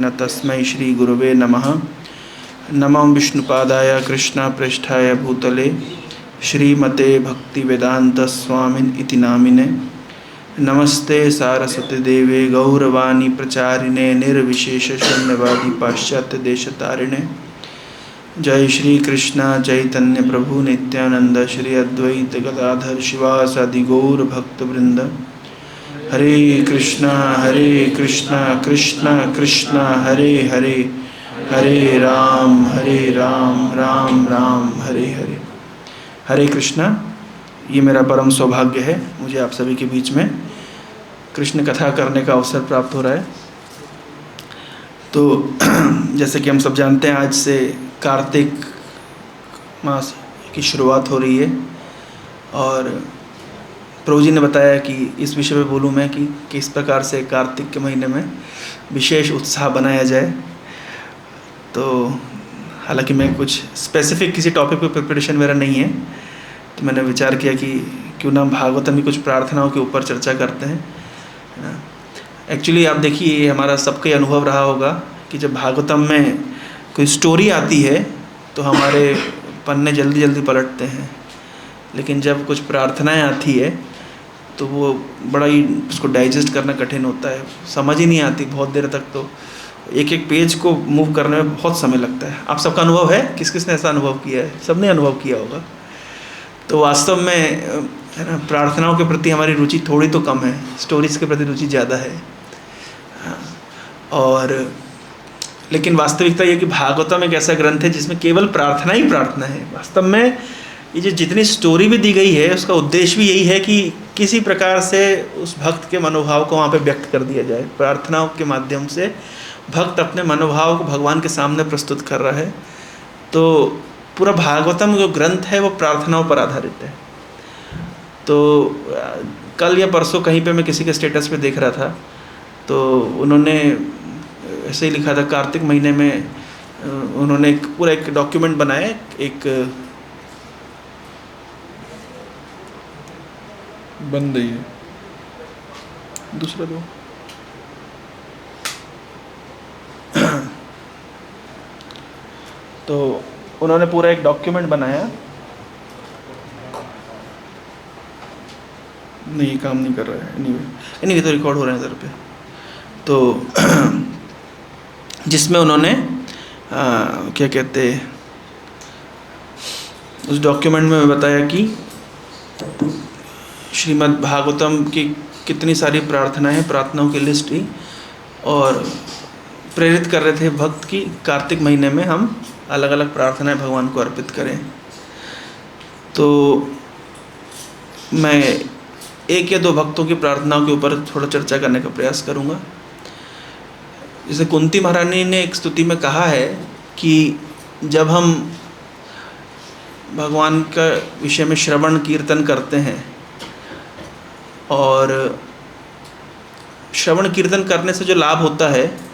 न तस्मै श्री गुरुवे नमः। नमो विष्णुपादाय कृष्णपृष्ठाय भूतले श्रीमते भक्तिवेदांत स्वामिन इति नामिने। नमस्ते सारस्वती देवे गौरवाणी प्रचारिणे निर्विशेष शून्यवादी पाश्चात्य देशतारिणे। जय श्री कृष्ण चैतन्य प्रभु नित्यानंद श्री अद्वैत गदाधर शिवासादि गौर भक्तवृंद। हरे कृष्णा कृष्ण कृष्ण हरे हरे, हरे राम राम राम हरे हरे। हरे कृष्णा। ये मेरा परम सौभाग्य है, मुझे आप सभी के बीच में कृष्ण कथा करने का अवसर प्राप्त हो रहा है। तो जैसे कि हम सब जानते हैं, आज से कार्तिक मास की शुरुआत हो रही है और प्रभु जी ने बताया कि इस विषय पे बोलूँ मैं कि किस प्रकार से कार्तिक के महीने में विशेष उत्साह बनाया जाए। तो हालांकि मैं कुछ स्पेसिफिक किसी टॉपिक पे प्रिपरेशन मेरा नहीं है, तो मैंने विचार किया कि क्यों ना भागवतम की कुछ प्रार्थनाओं के ऊपर चर्चा करते हैं। एक्चुअली आप देखिए, हमारा सबका अनुभव रहा होगा कि जब भागवतम में कोई स्टोरी आती है तो हमारे पन्ने जल्दी जल्दी पलटते हैं, लेकिन जब कुछ प्रार्थनाएं आती है तो वो बड़ा ही उसको डाइजेस्ट करना कठिन होता है, समझ ही नहीं आती बहुत देर तक। तो एक एक पेज को मूव करने में बहुत समय लगता है। आप सबका अनुभव है, किस किस ने ऐसा अनुभव किया है? सबने अनुभव किया होगा। तो वास्तव में है ना, प्रार्थनाओं के प्रति हमारी रुचि थोड़ी तो कम है, स्टोरीज के प्रति रुचि ज़्यादा है। और लेकिन वास्तविकता ये कि भागवतम एक ऐसा ग्रंथ है जिसमें केवल प्रार्थना ही प्रार्थना है। वास्तव में ये जो जितनी स्टोरी भी दी गई है, उसका उद्देश्य भी यही है कि किसी प्रकार से उस भक्त के मनोभाव को वहाँ पे व्यक्त कर दिया जाए। प्रार्थनाओं के माध्यम से भक्त अपने मनोभाव को भगवान के सामने प्रस्तुत कर रहा है। तो पूरा भागवतम जो ग्रंथ है वो प्रार्थनाओं पर आधारित है। तो कल या परसों कहीं पे मैं किसी के स्टेटस पे देख रहा था, तो उन्होंने ऐसे ही लिखा था, कार्तिक महीने में उन्होंने पूरा एक डॉक्यूमेंट बनाया, एक बन रही है, दूसरा दो। तो उन्होंने पूरा एक डॉक्यूमेंट बनाया। नहीं, काम नहीं कर रहा है। एनीवे तो रिकॉर्ड हो रहा है इधर पे। तो जिसमें उन्होंने क्या कहते, उस डॉक्यूमेंट में बताया कि श्रीमद् भागवतम की कितनी सारी प्रार्थनाएं हैं, प्रार्थनाओं की लिस्ट ही, और प्रेरित कर रहे थे भक्त की कार्तिक महीने में हम अलग अलग प्रार्थनाएं भगवान को अर्पित करें। तो मैं एक या दो भक्तों की प्रार्थनाओं के ऊपर थोड़ा चर्चा करने का प्रयास करूंगा। जैसे कुंती महारानी ने एक स्तुति में कहा है कि जब हम भगवान का विषय में श्रवण कीर्तन करते हैं, और श्रवण कीर्तन करने से जो लाभ होता है,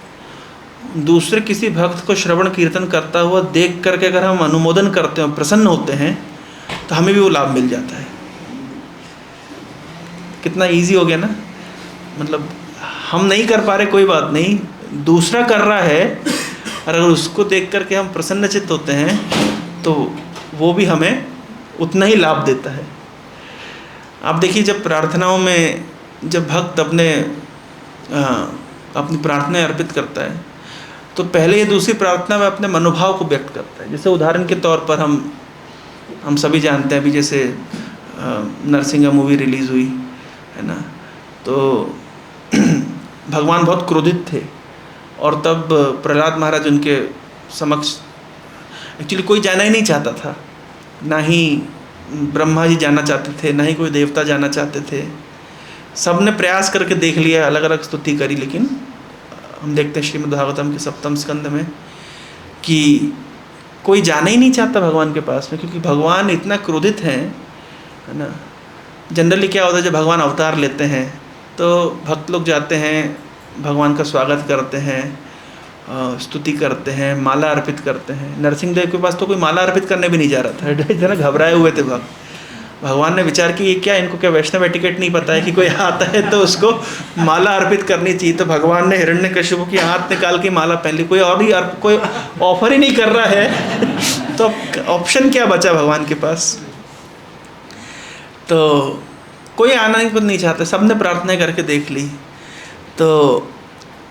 दूसरे किसी भक्त को श्रवण कीर्तन करता हुआ देख करके अगर हम अनुमोदन करते हैं, प्रसन्न होते हैं, तो हमें भी वो लाभ मिल जाता है। कितना इजी हो गया ना। मतलब हम नहीं कर पा रहे, कोई बात नहीं, दूसरा कर रहा है, और अगर उसको देख करके हम प्रसन्नचित्त होते हैं तो वो भी हमें उतना ही लाभ देता है। आप देखिए, जब प्रार्थनाओं में जब भक्त अपनी प्रार्थनाएं अर्पित करता है, तो पहले ये दूसरी प्रार्थना में अपने मनोभाव को व्यक्त करता है। जैसे उदाहरण के तौर पर हम सभी जानते हैं, अभी जैसे नरसिंहा मूवी रिलीज़ हुई है ना, तो भगवान बहुत क्रोधित थे, और तब प्रहलाद महाराज उनके समक्ष, एक्चुअली कोई जाना ही नहीं चाहता था, ना ही ब्रह्मा जी जाना चाहते थे, ना ही कोई देवता जाना चाहते थे। सब ने प्रयास करके देख लिया, अलग अलग स्तुति करी, लेकिन हम देखते हैं श्रीमद् भागवतम के 7वें स्कंद में कि कोई जाना ही नहीं चाहता भगवान के पास में, क्योंकि भगवान इतना क्रोधित हैं, है ना। जनरली क्या होता है, जब भगवान अवतार लेते हैं तो भक्त लोग जाते हैं, भगवान का स्वागत करते हैं, स्तुति करते हैं, माला अर्पित करते हैं। नरसिंह देव के पास तो कोई माला अर्पित करने भी नहीं जा रहा था, इतना घबराए हुए थे भक्त। भगवान ने विचार कि ये क्या, इनको क्या वैष्णव एटिकेट नहीं पता है कि कोई आता है तो उसको माला अर्पित करनी चाहिए। तो भगवान ने हिरण्यकशिपु की हाथ निकाल के माला पहन ली। कोई और ही कोई ऑफर ही नहीं कर रहा है तो ऑप्शन क्या बचा भगवान के पास? तो कोई आना नहीं चाहता, सब ने प्रार्थना करके देख ली। तो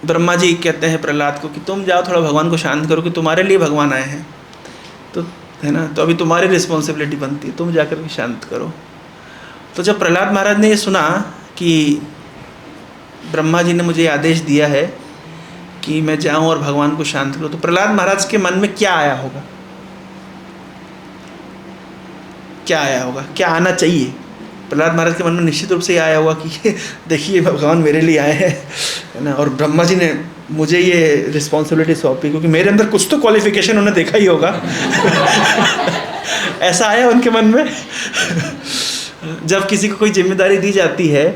ब्रह्मा जी कहते हैं प्रहलाद को कि तुम जाओ थोड़ा भगवान को शांत करो, कि तुम्हारे लिए भगवान आए हैं, तो है ना, तो अभी तुम्हारी रिस्पॉन्सिबिलिटी बनती है, तुम जाकर के शांत करो। तो जब प्रहलाद महाराज ने ये सुना कि ब्रह्मा जी ने मुझे आदेश दिया है कि मैं जाऊं और भगवान को शांत करूं, तो प्रहलाद महाराज के मन में क्या आया होगा? क्या आया होगा? क्या आना चाहिए? प्रहलाद महाराज के मन में निश्चित रूप से ये आया होगा कि देखिए भगवान मेरे लिए आए हैं, है ना, और ब्रह्मा जी ने मुझे ये रिस्पॉन्सिबिलिटी सौंपी, क्योंकि मेरे अंदर कुछ तो क्वालिफिकेशन उन्हें देखा ही होगा। ऐसा आया उनके मन में। जब किसी को कोई जिम्मेदारी दी जाती है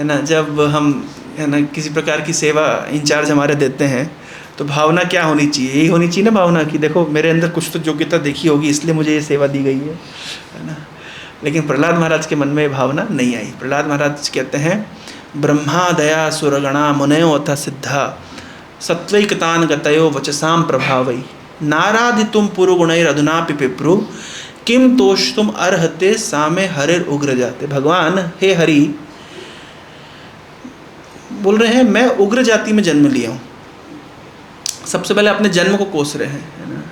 ना, जब हम है ना किसी प्रकार की सेवा इंचार्ज हमारे देते हैं, तो भावना क्या होनी चाहिए? यही होनी चाहिए ना भावना, कि देखो मेरे अंदर कुछ तो योग्यता देखी होगी इसलिए मुझे ये सेवा दी गई है ना। लेकिन प्रहलाद महाराज के मन में भावना नहीं आई। प्रहलाद महाराज कहते हैं ब्रह्मा दया सुरगणा मुनयो अथ सिद्धा सत्वैकतान गतयो वचसाम प्रभावै नाराधितुम पुरुगुणैर अधुनापि पिप्रु किम तोषतुम अर्हते सामे हरिर उग्र जाते। भगवान हे हरि बोल रहे हैं मैं उग्र जाति में जन्म लिया हूँ। सबसे पहले अपने जन्म को कोस रहे हैं, है ना,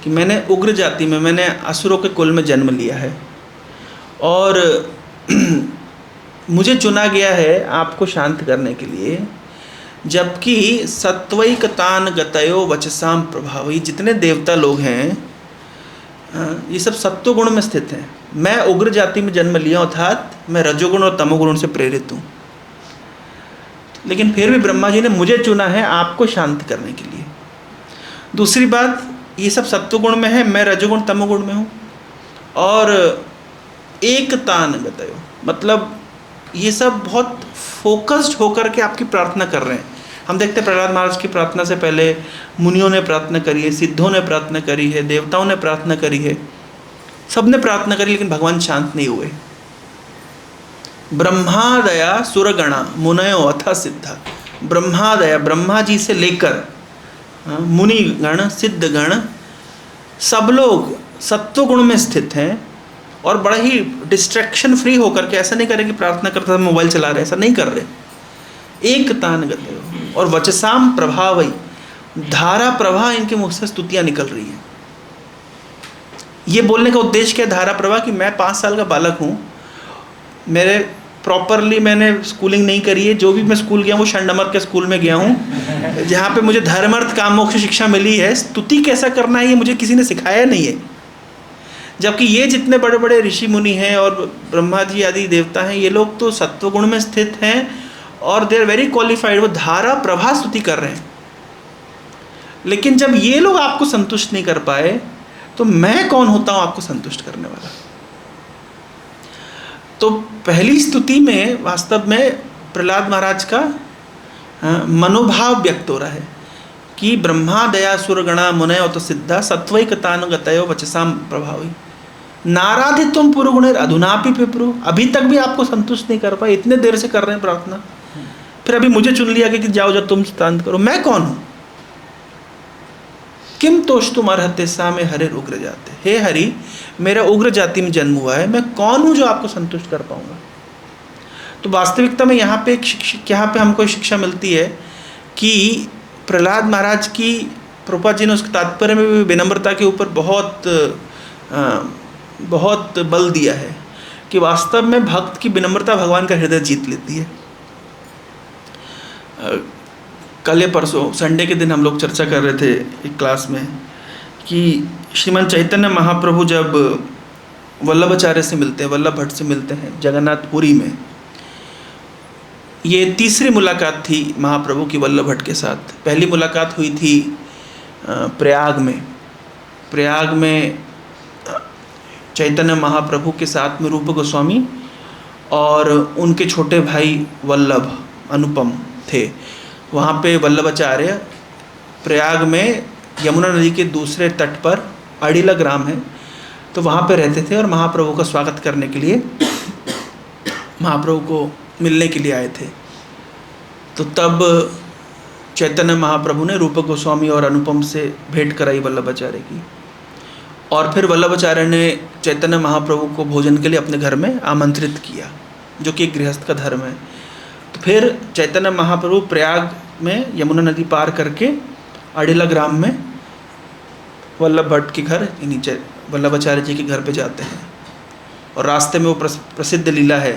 कि मैंने उग्र जाति में, मैंने असुरों के कुल में जन्म लिया है और मुझे चुना गया है आपको शांत करने के लिए, जबकि सत्वैकतान गतयो वचसाम प्रभावी, जितने देवता लोग हैं ये सब सत्व गुण में स्थित हैं। मैं उग्र जाति में जन्म लिया, अर्थात मैं रजोगुण और तमोगुण से प्रेरित हूँ, लेकिन फिर भी ब्रह्मा जी ने मुझे चुना है आपको शांत करने के लिए। दूसरी बात, ये सब सत्वगुण में है, मैं रजोगुण तमोगुण में हूँ। और एकतान गतयो मतलब ये सब बहुत फोकस्ड होकर के आपकी प्रार्थना कर रहे हैं। हम देखते हैं प्रहलाद महाराज की प्रार्थना से पहले मुनियों ने प्रार्थना करी है, सिद्धों ने प्रार्थना करी है, देवताओं ने प्रार्थना करी है, सब ने प्रार्थना करी, लेकिन भगवान शांत नहीं हुए। ब्रह्मादया सुरगणा मुनयो अथ सिद्धा, ब्रह्मादया ब्रह्मा जी से लेकर मुनि गण सिद्ध गण सब लोग सत्वगुण में स्थित हैं और बड़ा ही डिस्ट्रैक्शन फ्री होकर के, ऐसा नहीं करें कि प्रार्थना करते समय मोबाइल चला रहे, ऐसा नहीं कर रहे। एक तान गते और वचसाम प्रभावई, धारा प्रवाह इनके मुख से स्तुतियां निकल रही हैं। ये बोलने का उद्देश्य क्या है? धारा प्रवाह, कि मैं 5 साल का बालक हूँ, मेरे प्रॉपरली मैंने स्कूलिंग नहीं करी है, जो भी मैं स्कूल गया हूँ षण्डमर के स्कूल में गया हूँ, जहाँ पे मुझे धर्म अर्थ काम मोक्ष शिक्षा मिली है। स्तुति कैसा करना है ये मुझे किसी ने सिखाया नहीं है। जबकि ये जितने बड़े बड़े ऋषि मुनि हैं और ब्रह्मा जी आदि देवता हैं, ये लोग तो सत्वगुण में स्थित हैं और दे आर वेरी क्वालिफाइड, वो धारा प्रभा स्तुति कर रहे हैं। लेकिन जब ये लोग आपको संतुष्ट नहीं कर पाए, तो मैं कौन होता हूँ आपको संतुष्ट करने वाला? तो पहली स्तुति में वास्तव में प्रहलाद महाराज का मनोभाव व्यक्त हो रहा है कि ब्रह्मा दया सुरगणा मुनयो तो सिद्धा सत्वैकतान गतयो वचसाम प्रभावी नाराधितुम पुरुगुणैर अधुनापि पिप्रु, अभी तक भी आपको संतुष्ट नहीं कर पाए, इतने देर से कर रहे हैं प्रार्थना, फिर अभी मुझे चुन लिया कि जाओ जब तुम शांत करो। मैं कौन हूँ? किम तोषतुम अर्हते सामे हरिर उग्र जाते, हे हरि मेरा उग्र जाति में जन्म हुआ है, मैं कौन हूँ जो आपको संतुष्ट कर पाऊंगा? तो वास्तविकता में यहाँ पे हमको शिक्षा मिलती है कि प्रहलाद महाराज की, प्रभुपाद जी ने उसके तात्पर्य में भी विनम्रता के ऊपर बहुत बल दिया है कि वास्तव में भक्त की विनम्रता भगवान का हृदय जीत लेती है। कल या परसों संडे के दिन हम लोग चर्चा कर रहे थे एक क्लास में कि श्रीमान चैतन्य महाप्रभु जब वल्लभाचार्य से मिलते हैं, वल्लभ भट्ट से मिलते हैं जगन्नाथपुरी में, ये तीसरी मुलाकात थी महाप्रभु की वल्लभ भट्ट के साथ। पहली मुलाकात हुई थी प्रयाग में चैतन्य महाप्रभु के साथ में रूप गोस्वामी और उनके छोटे भाई वल्लभ अनुपम थे। वहाँ पे वल्लभाचार्य प्रयाग में यमुना नदी के दूसरे तट पर अड़िला ग्राम है, तो वहाँ पे रहते थे और महाप्रभु का स्वागत करने के लिए, महाप्रभु को मिलने के लिए आए थे। तो तब चैतन्य महाप्रभु ने रूप गोस्वामी और अनुपम से भेंट कराई वल्लभाचार्य की, और फिर वल्लभाचार्य ने चैतन्य महाप्रभु को भोजन के लिए अपने घर में आमंत्रित किया, जो कि एक गृहस्थ का धर्म है। तो फिर चैतन्य महाप्रभु प्रयाग में यमुना नदी पार करके अडिला ग्राम में वल्लभ भट्ट के घर, नीचे वल्लभाचार्य जी के घर पे जाते हैं। और रास्ते में वो प्रसिद्ध लीला है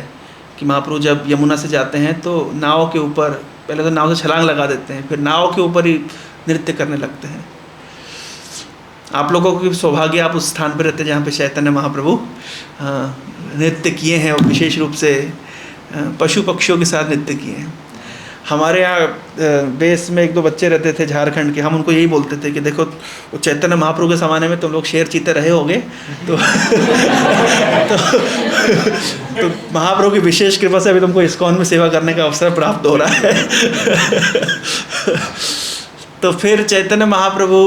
कि महाप्रभु जब यमुना से जाते हैं तो नाव के ऊपर, पहले तो नाव से छलांग लगा देते हैं, फिर नाव के ऊपर ही नृत्य करने लगते हैं। आप लोगों को भी सौभाग्य, आप उस स्थान पर रहते हैं जहाँ पे चैतन्य महाप्रभु नृत्य किए हैं, और विशेष रूप से पशु पक्षियों के साथ नृत्य किए हैं। हमारे यहाँ बेस में 1-2 बच्चे रहते थे झारखंड के, हम उनको यही बोलते थे कि देखो चैतन्य महाप्रभु के ज़माने में तुम लोग शेर चीते रहे होगे, तो तो महाप्रभु की विशेष कृपा से अभी तुमको इस्कॉन में सेवा करने का अवसर प्राप्त हो रहा है। तो फिर चैतन्य महाप्रभु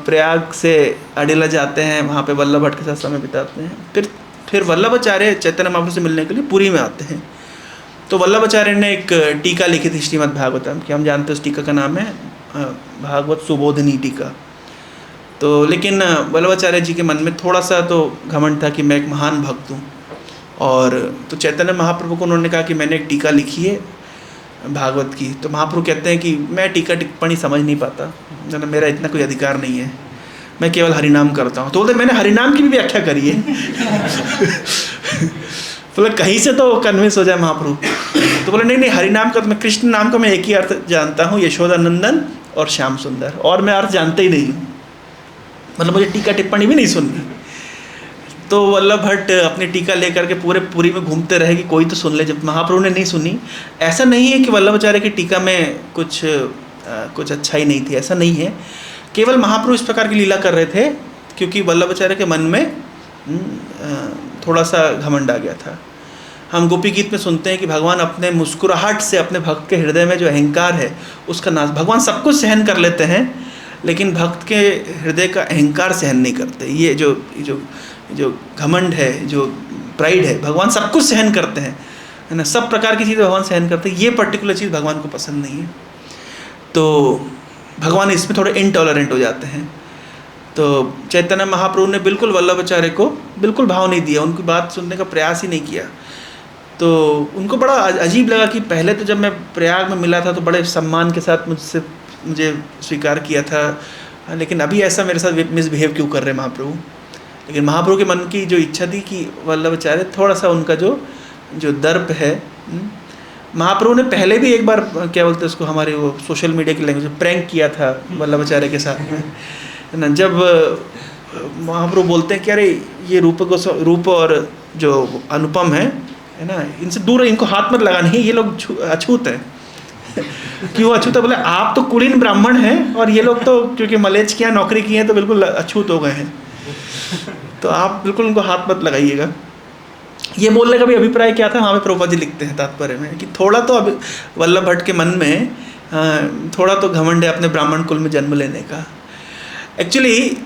प्रयाग से अडिला जाते हैं, वहाँ पे वल्लभ भट्ट के साथ समय बिताते हैं। फिर वल्लभाचार्य चैतन्य महाप्रभु से मिलने के लिए पुरी में आते हैं। तो वल्लभाचार्य ने एक टीका लिखी थी श्रीमद् भागवतम की, हम जानते हैं उस टीका का नाम है भागवत सुबोधिनी टीका। तो लेकिन वल्लभाचार्य जी के मन में थोड़ा सा तो घमंड था कि मैं एक महान भक्त हूँ, और तो चैतन्य महाप्रभु को उन्होंने कहा कि मैंने एक टीका लिखी है भागवत की। तो महाप्रभु कहते हैं कि मैं टीका टिप्पणी समझ नहीं पाता, मेरा इतना कोई अधिकार नहीं है, मैं केवल हरिनाम करता हूँ। तो बोलते मैंने हरिनाम की भी व्याख्या करी है। बोले कहीं से तो कन्विंस हो जाए महाप्रभु। तो बोले नहीं हरिनाम का तो मैं, कृष्ण नाम का मैं एक ही अर्थ जानता हूँ, यशोदानंदन और श्याम सुंदर, और मैं अर्थ जानते ही नहीं हूँ, मतलब मुझे टीका टिप्पणी भी नहीं सुननी। तो वल्लभ भट्ट अपनी टीका लेकर के पूरे पुरी में घूमते रहे कि कोई तो सुन ले। जब महाप्रभु ने नहीं सुनी, ऐसा नहीं है कि वल्लभाचार्य की टीका में कुछ अच्छाई नहीं थी, ऐसा नहीं है। केवल महाप्रभु इस प्रकार की लीला कर रहे थे क्योंकि वल्लभाचार्य के मन में थोड़ा सा घमंड आ गया था। हम गोपी गीत में सुनते हैं कि भगवान अपने मुस्कुराहट से अपने भक्त के हृदय में जो अहंकार है उसका नाश, भगवान सब कुछ सहन कर लेते हैं लेकिन भक्त के हृदय का अहंकार सहन नहीं करते। ये जो घमंड है, जो प्राइड है, भगवान सब कुछ सहन करते हैं, है ना, सब प्रकार की चीज़ें भगवान सहन करते हैं। ये पर्टिकुलर चीज़ भगवान को पसंद नहीं है, तो भगवान इसमें थोड़े इनटॉलरेंट हो जाते हैं। तो चैतन्य महाप्रभु ने बिल्कुल वल्लभाचार्य को बिल्कुल भाव नहीं दिया, उनकी बात सुनने का प्रयास ही नहीं किया। तो उनको बड़ा अजीब लगा कि पहले तो जब मैं प्रयाग में मिला था तो बड़े सम्मान के साथ मुझे स्वीकार किया था, लेकिन अभी ऐसा मेरे साथ मिसबिहेव क्यों कर रहे महाप्रभु। लेकिन महाप्रभु के मन की जो इच्छा थी कि वल्लभाचार्य थोड़ा सा उनका जो दर्प है, महाप्रभु ने पहले भी एक बार क्या बोलते हैं उसको, हमारे वो सोशल मीडिया की लैंग्वेज में प्रैंक किया था वल्लभाचार्य के साथ में, है ना। जब महाप्रभु बोलते हैं कि अरे ये रूप और जो अनुपम है ना, इनसे दूर, इनको हाथ मत लगाना है, ये लोग अछूत हैं। क्यों अछूत है? बोले आप तो कुलीन ब्राह्मण हैं और ये लोग तो क्योंकि मलेच्छ की नौकरी की है तो बिल्कुल अछूत हो गए हैं, तो आप बिल्कुल उनको हाथ मत लगाइएगा। ये बोलने का भी अभिप्राय क्या था? वहाँ पे प्रभुपाद जी लिखते हैं तात्पर्य में कि थोड़ा तो अब वल्लभ भट्ट के मन में थोड़ा तो घमंड है अपने ब्राह्मण कुल में जन्म लेने का। एक्चुअली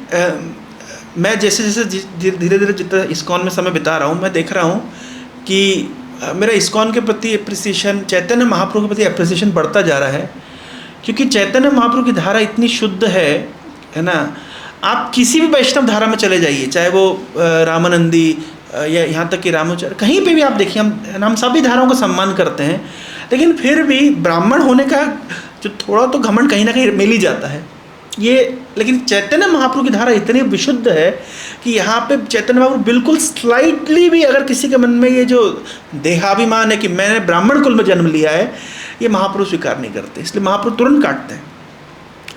मैं जैसे जैसे धीरे धीरे जितना इस्कॉन में समय बिता रहा हूँ, मैं देख रहा हूँ कि मेरा इस्कॉन के प्रति एप्रिसिएशन, चैतन्य महाप्रभु के प्रति एप्रिसिएशन बढ़ता जा रहा है, क्योंकि चैतन्य महाप्रभु की धारा इतनी शुद्ध है ना। आप किसी भी वैष्णव धारा में चले जाइए, चाहे वो रामानंदी या यहाँ तक कि रामाचार्य, कहीं पे भी आप देखिए, हम सभी धाराओं का सम्मान करते हैं, लेकिन फिर भी ब्राह्मण होने का जो थोड़ा तो घमंड कहीं ना कहीं मिल ही जाता है ये। लेकिन चैतन्य महाप्रभु की धारा इतनी विशुद्ध है कि यहाँ पे चैतन्य महाप्रभु बिल्कुल स्लाइटली भी अगर किसी के मन में ये जो देहाभिमान है कि मैंने ब्राह्मण कुल में जन्म लिया है, ये महाप्रभु स्वीकार नहीं करते, इसलिए महाप्रभु तुरंत काटते हैं।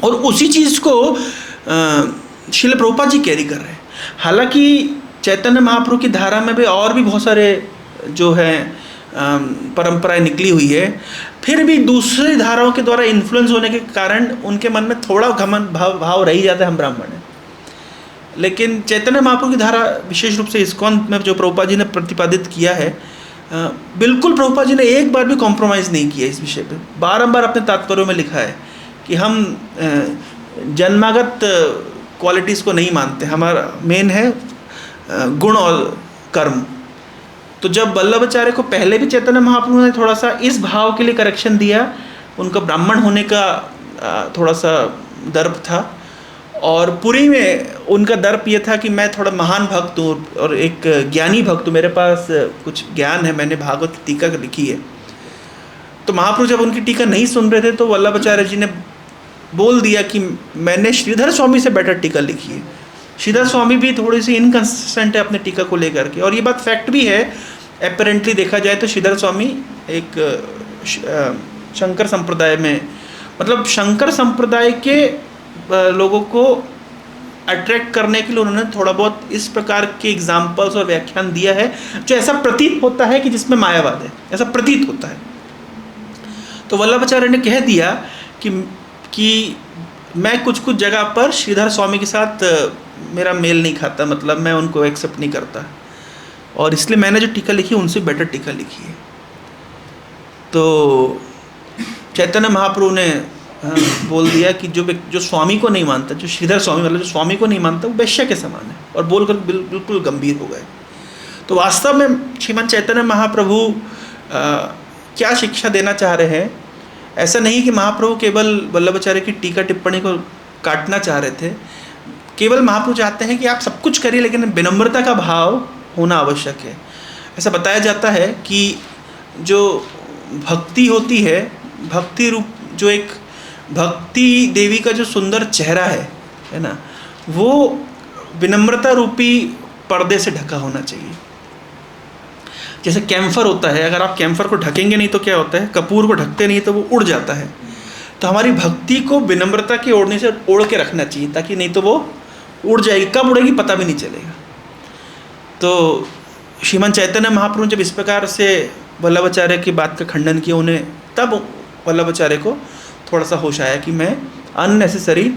और उसी चीज़ को श्रील प्रभुपाद जी कैरी कर रहे हैं। हालांकि चैतन्य महाप्रभु की धारा में भी और भी बहुत सारे जो है परंपराएं निकली हुई है, फिर भी दूसरी धाराओं के द्वारा इन्फ्लुएंस होने के कारण उनके मन में थोड़ा घमंड भाव रह ही जाता है, हम ब्राह्मण हैं। लेकिन चैतन्य महाप्रभु की धारा विशेष रूप से इस्कॉन में जो प्रभुपाद जी ने प्रतिपादित किया है, बिल्कुल प्रभुपाद जी ने एक बार भी कॉम्प्रोमाइज़ नहीं किया इस विषय पे। बारंबार अपने तात्पर्यों में लिखा है कि हम जन्मागत क्वालिटीज़ को नहीं मानते, हमारा मेन है गुण और कर्म। तो जब वल्लभाचार्य को पहले भी चैतन्य महाप्रभु ने थोड़ा सा इस भाव के लिए करेक्शन दिया, उनका ब्राह्मण होने का थोड़ा सा दर्प था, और पुरी में उनका दर्प ये था कि मैं थोड़ा महान भक्त हूँ और एक ज्ञानी भक्त हूँ, मेरे पास कुछ ज्ञान है, मैंने भागवत की टीका लिखी है। तो महाप्रभु जब उनकी टीका नहीं सुन रहे थे तो वल्लभाचार्य जी ने बोल दिया कि मैंने श्रीधर स्वामी से बेटर टीका लिखी है। श्रीधर स्वामी भी थोड़ी सी इनकंसिस्टेंट है अपने टीका को लेकर के, और ये बात फैक्ट भी है। अपेरेंटली देखा जाए तो श्रीधर स्वामी एक शंकर संप्रदाय में, मतलब शंकर संप्रदाय के लोगों को अट्रैक्ट करने के लिए उन्होंने थोड़ा बहुत इस प्रकार के एग्जाम्पल्स और व्याख्यान दिया है जो ऐसा प्रतीत होता है कि जिसमें मायावाद है, ऐसा प्रतीत होता है। तो वल्लभाचार्य ने कह दिया कि मैं कुछ कुछ जगह पर श्रीधर स्वामी के साथ मेरा मेल नहीं खाता, मतलब मैं उनको एक्सेप्ट नहीं करता, और इसलिए मैंने जो टीका लिखी उनसे बेटर टीका लिखी है। तो चैतन्य महाप्रभु ने बोल दिया कि जो स्वामी को नहीं मानता, जो श्रीधर स्वामी मतलब जो स्वामी को नहीं मानता, वो वैश्य के समान है, और बोलकर बिल्कुल गंभीर हो गए। तो वास्तव में श्रीमन चैतन्य महाप्रभु क्या शिक्षा देना चाह रहे हैं? ऐसा नहीं कि महाप्रभु केवल वल्लभाचार्य की टीका टिप्पणी को काटना चाह रहे थे। केवल महाप्रभु चाहते हैं कि आप सब कुछ करिए, लेकिन विनम्रता का भाव होना आवश्यक है। ऐसा बताया जाता है कि जो भक्ति होती है, भक्ति रूप जो एक भक्ति देवी का जो सुंदर चेहरा है ना, वो विनम्रता रूपी पर्दे से ढका होना चाहिए। जैसे कैम्फर होता है, अगर आप कैम्फर को ढकेंगे नहीं तो क्या होता है, कपूर को ढकते नहीं तो वो उड़ जाता है। तो हमारी भक्ति को विनम्रता के ओढ़ने से ओढ़ के रखना चाहिए, ताकि नहीं तो वो उड़ जाएगी, कब उड़ेगी पता भी नहीं चलेगा। तो श्रीमन चैतन्य महाप्रभु जब इस प्रकार से वल्लभाचार्य की बात का खंडन किया उन्हें, तब वल्लभाचार्य को थोड़ा सा होश आया कि मैं अननेसेसरी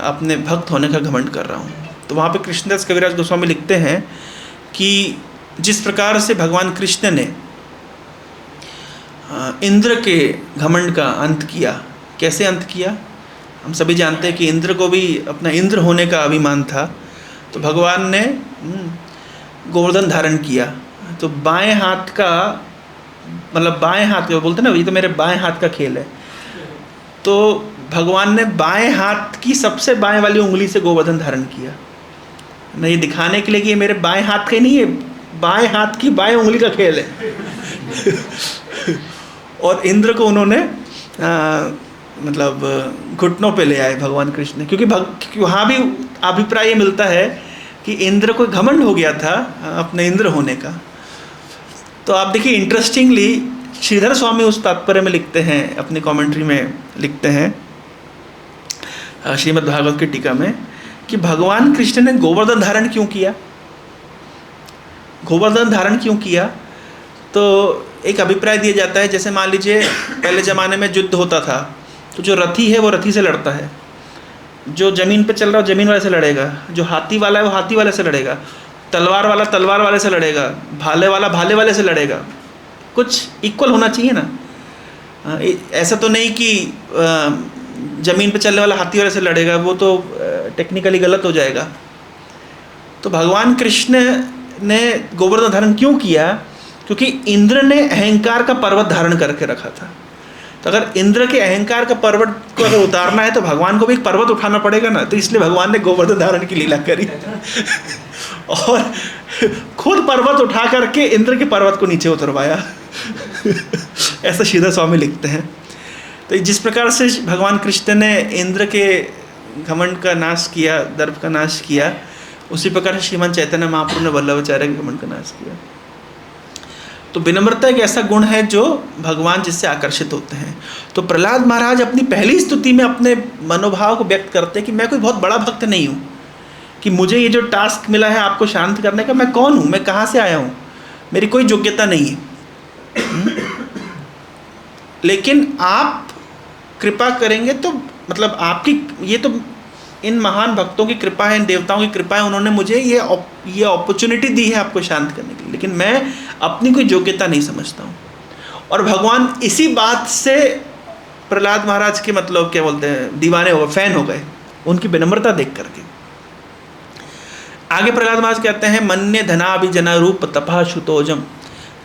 अपने भक्त होने का घमंड कर रहा हूँ। तो वहाँ पे कृष्णदास कविराज गोस्वामी लिखते हैं कि जिस प्रकार से भगवान कृष्ण ने इंद्र के घमंड का अंत किया, कैसे अंत किया हम सभी जानते हैं कि इंद्र को भी अपना इंद्र होने का अभिमान था। तो भगवान ने गोवर्धन धारण किया, तो बाएं हाथ का मतलब बाएं हाथ का बोलते ना, ये तो मेरे बाएं हाथ का खेल है। तो भगवान ने बाएं हाथ की सबसे बाएं वाली उंगली से गोवर्धन धारण किया, नहीं ये दिखाने के लिए कि ये मेरे बाएं हाथ का ही नहीं है, बाएं हाथ की बाएं उंगली का खेल है। और इंद्र को उन्होंने मतलब घुटनों पे ले आए भगवान कृष्ण, क्योंकि वहाँ भी अभिप्राय मिलता है कि इंद्र को घमंड हो गया था अपने इंद्र होने का। तो आप देखिए इंटरेस्टिंगली श्रीधर स्वामी उस तात्पर्य में लिखते हैं, अपनी कमेंट्री में लिखते हैं श्रीमद् भागवत की टीका में कि भगवान कृष्ण ने गोवर्धन धारण क्यों किया। गोवर्धन धारण क्यों किया? तो एक अभिप्राय दिया जाता है, जैसे मान लीजिए पहले ज़माने में युद्ध होता था, तो जो रथी है वो रथी से लड़ता है, जो ज़मीन पे चल रहा है ज़मीन वाले से लड़ेगा, जो हाथी वाला है वो हाथी वाले से लड़ेगा, तलवार वाला तलवार वाले से लड़ेगा, भाले वाला भाले वाले से लड़ेगा। कुछ इक्वल होना चाहिए ना। ऐसा तो नहीं कि ज़मीन पे चलने वाला हाथी वाले से लड़ेगा, वो तो टेक्निकली गलत हो जाएगा। तो भगवान कृष्ण ने गोवर्धन धारण क्यों किया? क्योंकि इंद्र ने अहंकार का पर्वत धारण करके रखा था। तो अगर इंद्र के अहंकार का पर्वत को अगर उतारना है तो भगवान को भी एक पर्वत उठाना पड़ेगा ना, तो इसलिए भगवान ने गोवर्धन धारण की लीला करी और खुद पर्वत उठा करके इंद्र के पर्वत को नीचे उतरवाया। ऐसा श्रीधर स्वामी लिखते हैं। तो जिस प्रकार से भगवान कृष्ण ने इंद्र के घमंड का नाश किया, दर्प का नाश किया, उसी प्रकार से श्रीमान चैतन्य महाप्रभु ने वल्लभाचार्य के घमंड का नाश किया। तो विनम्रता एक ऐसा गुण है जो भगवान जिससे आकर्षित होते हैं। तो प्रहलाद महाराज अपनी पहली स्तुति में अपने मनोभाव को व्यक्त करते हैं कि मैं कोई बहुत बड़ा भक्त नहीं हूँ, कि मुझे ये जो टास्क मिला है आपको शांत करने का, मैं कौन हूँ, मैं कहाँ से आया हूँ, मेरी कोई योग्यता नहीं है। लेकिन आप कृपा करेंगे तो मतलब आपकी ये तो इन महान भक्तों की कृपा है, इन देवताओं की कृपा है, उन्होंने मुझे ये अपॉर्चुनिटी दी है आपको शांत करने की, लेकिन मैं अपनी कोई योग्यता नहीं समझता हूँ। और भगवान इसी बात से प्रहलाद महाराज के मतलब क्या बोलते हैं दीवाने हो गए, फैन हो गए, उनकी विनम्रता देख करके। आगे प्रहलाद महाराज कहते हैं, मन्ये धनाभिजना रूप तपः श्रुतोजम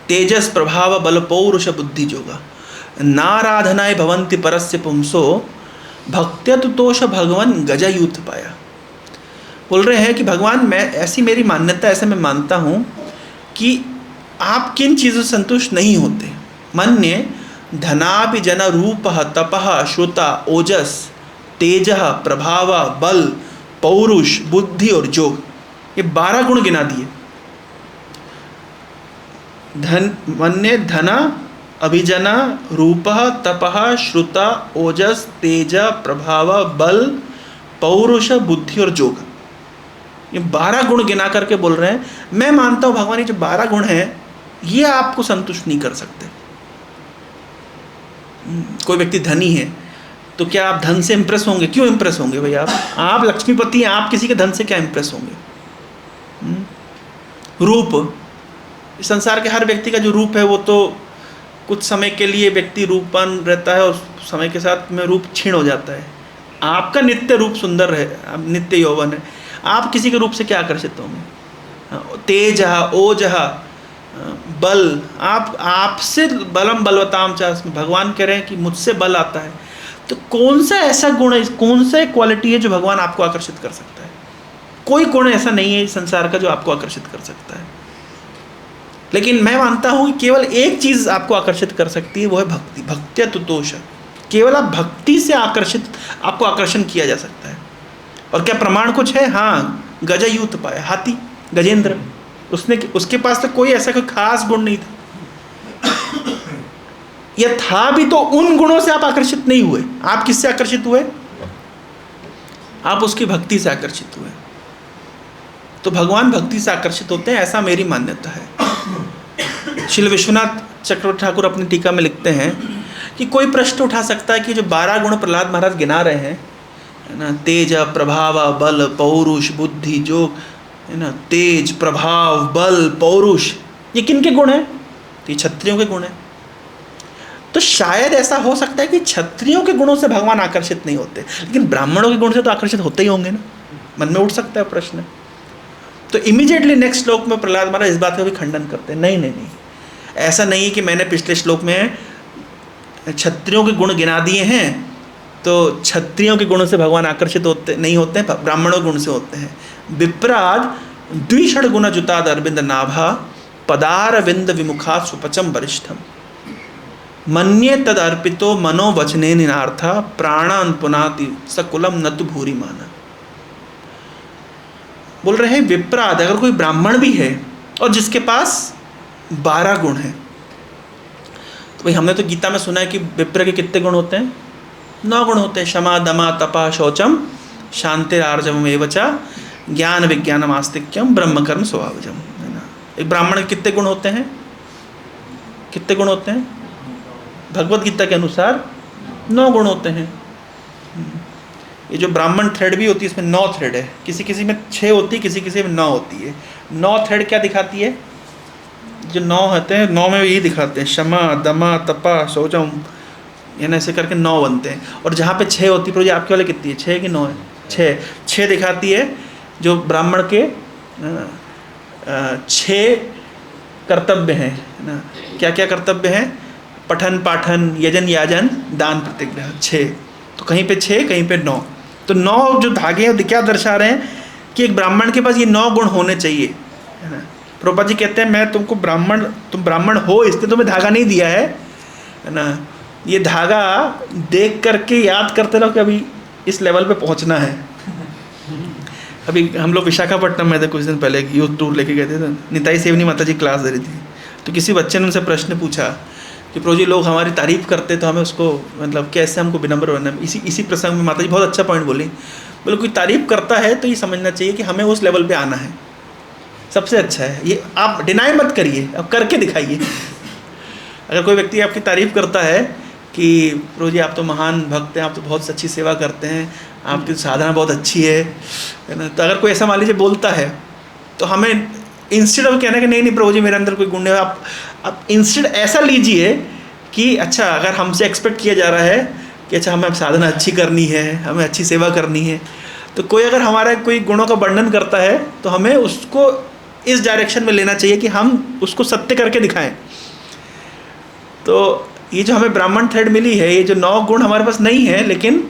तेजस प्रभाव बल पौरुष बुद्धि जोगा नाराधनाय भवन्ति परस्य पुंसो भक्त्यतुतोष भगवान गजयूथ पाया। बोल रहे हैं कि भगवान, मैं ऐसी मेरी मान्यता, ऐसे मैं मानता हूँ कि आप किन चीज़ों से संतुष्ट नहीं होते। मन्ये धनाभिजन रूपः तपः श्रुता ओजस तेजः प्रभाव बल पौरुष बुद्धि और जोग, ये 12 गुण गिना दिए। मन्ये धना अभिजना रूपः तपः श्रुता ओजस तेज प्रभाव बल पौरुष बुद्धि और जोग, ये 12 गुण गिना करके बोल रहे हैं, मैं मानता हूँ भगवान ये जो 12 गुण हैं ये आपको संतुष्ट नहीं कर सकते। कोई व्यक्ति धनी है तो क्या आप धन से इंप्रेस होंगे? क्यों इंप्रेस होंगे भाई? आप लक्ष्मीपति हैं, आप किसी के धन से क्या इंप्रेस होंगे? रूप, इस संसार के हर व्यक्ति का जो रूप है वो तो कुछ समय के लिए व्यक्ति रूपवान रहता है और समय के साथ में रूप क्षीण हो जाता है। आपका नित्य रूप सुंदर है, आप नित्य यौवन है, आप किसी के रूप से क्या आकर्षित होंगे? तेज ओजह बल, आपसे बलम बलवताम चाह, भगवान कह रहे हैं कि मुझसे बल आता है। तो कौन सा ऐसा गुण है, कौन सा क्वालिटी है जो भगवान आपको आकर्षित कर सकता है? कोई गुण ऐसा नहीं है इस संसार का जो आपको आकर्षित कर सकता है। लेकिन मैं मानता हूँ कि केवल एक चीज़ आपको आकर्षित कर सकती है, वो है भक्ति। भक्त्यतुतोष, केवल आप भक्ति से आपको आकर्षण किया जा सकता है। और क्या प्रमाण कुछ है? हाँ, गजयूथ पाया, हाथी गजेंद्र, उसके पास तो कोई ऐसा कोई खास गुण नहीं था। यह था भी तो उन गुणों से आप आकर्षित नहीं हुए। आप किससे आकर्षित हुए? आप उसकी भक्ति से आकर्षित हुए। तो भगवान भक्ति से आकर्षित होते हैं, ऐसा मेरी मान्यता है। श्री विश्वनाथ चक्रवर्ती ठाकुर अपनी टीका में लिखते हैं कि कोई प्रश्न उठा सकता है कि जो 12 गुण प्रहलाद महाराज गिना रहे हैं, है ना, तेज प्रभाव बल पौरुष बुद्धि जोग, है ना, तेज प्रभाव बल पौरुष, ये किन के गुण हैं? तो ये क्षत्रियों के गुण हैं। तो शायद ऐसा हो सकता है कि क्षत्रियों के गुणों से भगवान आकर्षित नहीं होते, लेकिन ब्राह्मणों के गुण से तो आकर्षित होते ही होंगे ना। मन में उठ सकता है प्रश्न। तो इमीडिएटली नेक्स्ट श्लोक में प्रहलाद महाराज इस बात का भी खंडन करते हैं, नहीं, ऐसा नहीं है कि मैंने पिछले श्लोक में क्षत्रियों के गुण गिना दिए हैं तो क्षत्रियों के गुणों से भगवान आकर्षित नहीं होते हैं, ब्राह्मणों के गुण से होते हैं। विप्राद द्विषण गुण जुताद अरविंद नाभा पदारविंद विमुखा सुपचम वरिष्ठम मन्ये तद अर्पितो मनो वचने निनार्था प्राणान पुनाति सकुलम नतु भूरि माना। बोल रहे हैं विप्राद, अगर कोई ब्राह्मण भी है और जिसके पास 12 गुण हैं, तो भाई हमने तो गीता में सुना है कि विप्र के कितने गुण होते हैं? 9 गुण होते हैं। क्षमा दमा तपा शौचम शांतिरार्जवम एवचा ज्ञान विज्ञानम आस्तिक्यम ब्रह्म कर्म स्वभावजम, है ना। एक ब्राह्मण के कितने गुण होते हैं? कितने गुण होते हैं? भगवत गीता के अनुसार 9 गुण होते हैं। ये जो ब्राह्मण थ्रेड भी होती है इसमें 9 थ्रेड है, किसी किसी में 6 होती है, किसी किसी में 9 होती है। 9 थ्रेड क्या दिखाती है? जो 9 होते हैं 9 में यही दिखाते हैं, क्षमा दमा तपा शौचम, यानी ऐसे करके 9 बनते हैं। और जहाँ पे 6 होती है, प्रभु जी आपके वाले कितनी है? 6 कि 9 है? 6 दिखाती है जो ब्राह्मण के 6 कर्तव्य हैं, है ना। क्या क्या कर्तव्य हैं? पठन पाठन यजन याजन दान प्रतिग्रह, 6। तो कहीं पे 6 कहीं पे 9। तो 9 जो धागे हैं क्या दर्शा रहे हैं कि एक ब्राह्मण के पास ये 9 गुण होने चाहिए, है ना। प्रभुपाद जी कहते हैं मैं तुम ब्राह्मण हो इसलिए तुम्हें धागा नहीं दिया है ना। ये धागा देख करके याद करते रहो कि अभी इस लेवल पे पहुंचना है। अभी हम लोग विशाखापट्टनम में थे कुछ दिन पहले, यूथ टूर लेके गए थे, तो निताई सेवनी माता जी क्लास दे रही थी। तो किसी बच्चे ने उनसे प्रश्न पूछा कि प्रभु जी लोग हमारी तारीफ़ करते तो हमें उसको मतलब कैसे हमको विनम्र बनना। इसी प्रसंग में माता जी बहुत अच्छा पॉइंट बोली, बोले कोई तारीफ़ करता है तो ये समझना चाहिए कि हमें उस लेवल पे आना है, सबसे अच्छा है ये। आप डिनाई मत करिए, अब करके दिखाइए। अगर कोई व्यक्ति आपकी तारीफ़ करता है कि प्रभु जी आप तो महान भक्त हैं, आप तो बहुत अच्छी सेवा करते हैं, आपकी साधना बहुत अच्छी है ना, तो अगर कोई ऐसा मान लीजिए बोलता है तो हमें इंस्टेड ऑफ कहना कि नहीं प्रभु जी मेरे अंदर कोई गुण है, आप इंस्टेड ऐसा लीजिए कि अच्छा अगर हमसे एक्सपेक्ट किया जा रहा है कि अच्छा हमें अब साधना अच्छी करनी है, हमें अच्छी सेवा करनी है, तो कोई अगर हमारा कोई गुणों का वर्णन करता है तो हमें उसको इस डायरेक्शन में लेना चाहिए कि हम उसको सत्य करके दिखाएं। तो ये जो हमें ब्राह्मण थ्रेड मिली है, ये जो 9 गुण हमारे पास नहीं है, लेकिन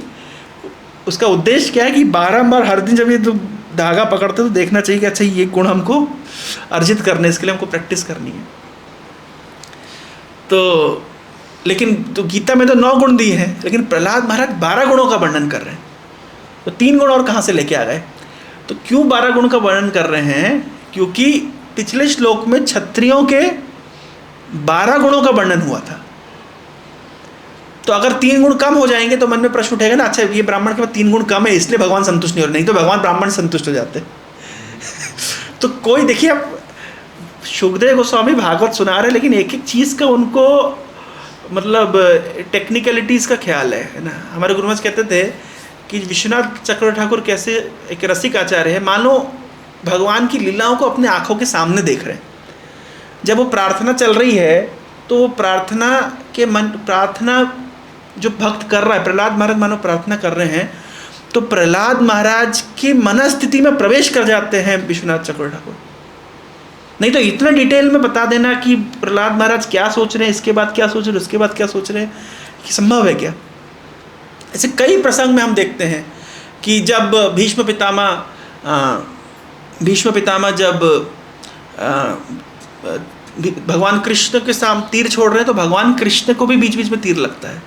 उसका उद्देश्य क्या है कि बारंबार हर दिन जब ये तो धागा पकड़ते तो देखना चाहिए कि अच्छा ये गुण हमको अर्जित करने, इसके लिए हमको प्रैक्टिस करनी है। तो लेकिन तो गीता में तो 9 गुण दिए हैं, लेकिन प्रहलाद महाराज 12 गुणों का वर्णन कर रहे हैं। तो 3 गुण और कहाँ से लेके आ गए? तो क्यों 12 गुण का वर्णन कर रहे हैं? क्योंकि पिछले श्लोक में क्षत्रियों के 12 गुणों का वर्णन हुआ था। तो अगर 3 गुण कम हो जाएंगे तो मन में प्रश्न उठेगा ना, अच्छा ये ब्राह्मण के पास 3 गुण कम है इसलिए भगवान संतुष्ट नहीं हो रहे, नहीं तो भगवान ब्राह्मण संतुष्ट हो जाते। तो कोई देखिए, अब सुखदेव गोस्वामी भागवत सुना रहे, लेकिन एक एक चीज़ का उनको मतलब टेक्निकलिटीज़ का ख्याल है ना। हमारे गुरुमहाराज कहते थे कि विश्वनाथ चक्रवर्ती ठाकुर कैसे एक रसिक आचार्य है, मानो भगवान की लीलाओं को अपने आँखों के सामने देख रहे हैं। जब वो प्रार्थना चल रही है तो वो प्रार्थना जो भक्त कर रहा है, प्रहलाद महाराज मानो प्रार्थना कर रहे हैं, तो प्रहलाद महाराज की मनस्थिति में प्रवेश कर जाते हैं विश्वनाथ चक्रवर्ती ठाकुर। नहीं तो इतना डिटेल में बता देना कि प्रहलाद महाराज क्या सोच रहे हैं, इसके बाद क्या सोच रहे हैं, उसके बाद क्या सोच रहे हैं, कि संभव है क्या? ऐसे कई प्रसंग में हम देखते हैं कि जब भीष्म पितामह जब भगवान कृष्ण के सामने तीर छोड़ रहे हैं तो भगवान कृष्ण को भी बीच बीच में तीर लगता है।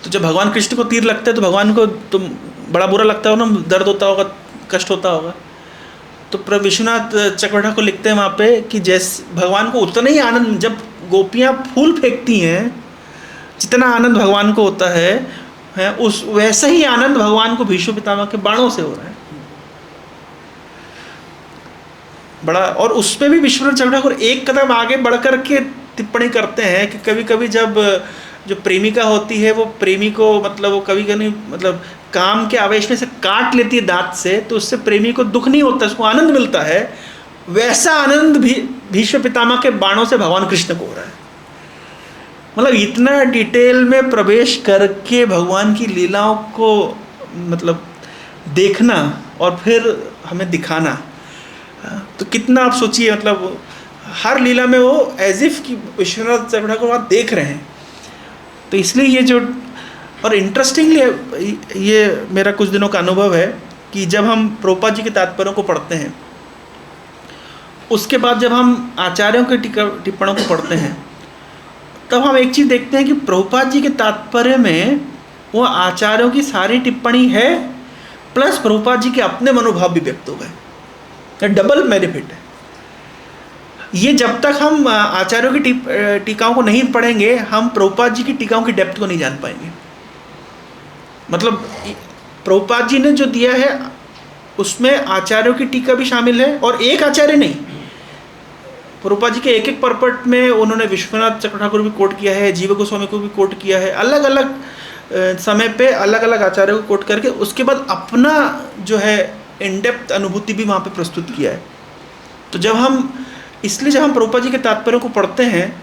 तो जब भगवान कृष्ण को तीर लगता है तो भगवान को तो बड़ा बुरा लगता होगा ना, दर्द होता होगा, कष्ट होता होगा। तो विश्वनाथ चक्रवर्ती को लिखते हैं वहाँ पे कि जैसे भगवान को उतना ही आनंद, जब गोपियाँ फूल फेंकती हैं जितना आनंद भगवान को होता है उस वैसा ही आनंद भगवान को भीष्म पितामह के बाणों से हो रहा है बड़ा। और उसमें भी विश्वनाथ चक्रवर्ती को एक कदम आगे बढ़ कर के टिप्पणी करते हैं कि कभी कभी जब जो प्रेमिका होती है वो प्रेमी को मतलब वो कभी कभी मतलब काम के आवेश में से काट लेती है दांत से, तो उससे प्रेमी को दुख नहीं होता, उसको आनंद मिलता है। वैसा आनंद भी भीष्म पितामह के बाणों से भगवान कृष्ण को हो रहा है। मतलब इतना डिटेल में प्रवेश करके भगवान की लीलाओं को मतलब देखना और फिर हमें दिखाना, तो कितना आप सोचिए, मतलब हर लीला में वो एज इफ कि विश्वनाथ चक्रवर्ती को वहाँ देख रहे हैं। तो इसलिए ये जो, और इंटरेस्टिंगली ये मेरा कुछ दिनों का अनुभव है कि जब हम प्रभुपाद जी के तात्पर्यों को पढ़ते हैं, उसके बाद जब हम आचार्यों के टिप्पणों को पढ़ते हैं, तब हम एक चीज़ देखते हैं कि प्रभुपाद जी के तात्पर्य में वो आचार्यों की सारी टिप्पणी है प्लस प्रभुपाद जी के अपने मनोभाव भी व्यक्त हो गए। डबल बेनिफिट है ये। जब तक हम आचार्यों की टीकाओं को नहीं पढ़ेंगे, हम प्रभुपाद जी की टीकाओं की डेप्थ को नहीं जान पाएंगे। मतलब प्रभुपाद जी ने जो दिया है उसमें आचार्यों की टीका भी शामिल है, और एक आचार्य नहीं, प्रभुपाद जी के एक एक परपट में उन्होंने विश्वनाथ चक्रवर्ती ठाकुर भी कोट किया है, जीव गोस्वामी को भी कोट किया है, अलग अलग समय पे अलग अलग आचार्यों को कोट करके उसके बाद अपना जो है इन डेप्थ अनुभूति भी वहाँ पे प्रस्तुत किया है। तो जब हम प्रभुपाद जी के तात्पर्यों को पढ़ते हैं,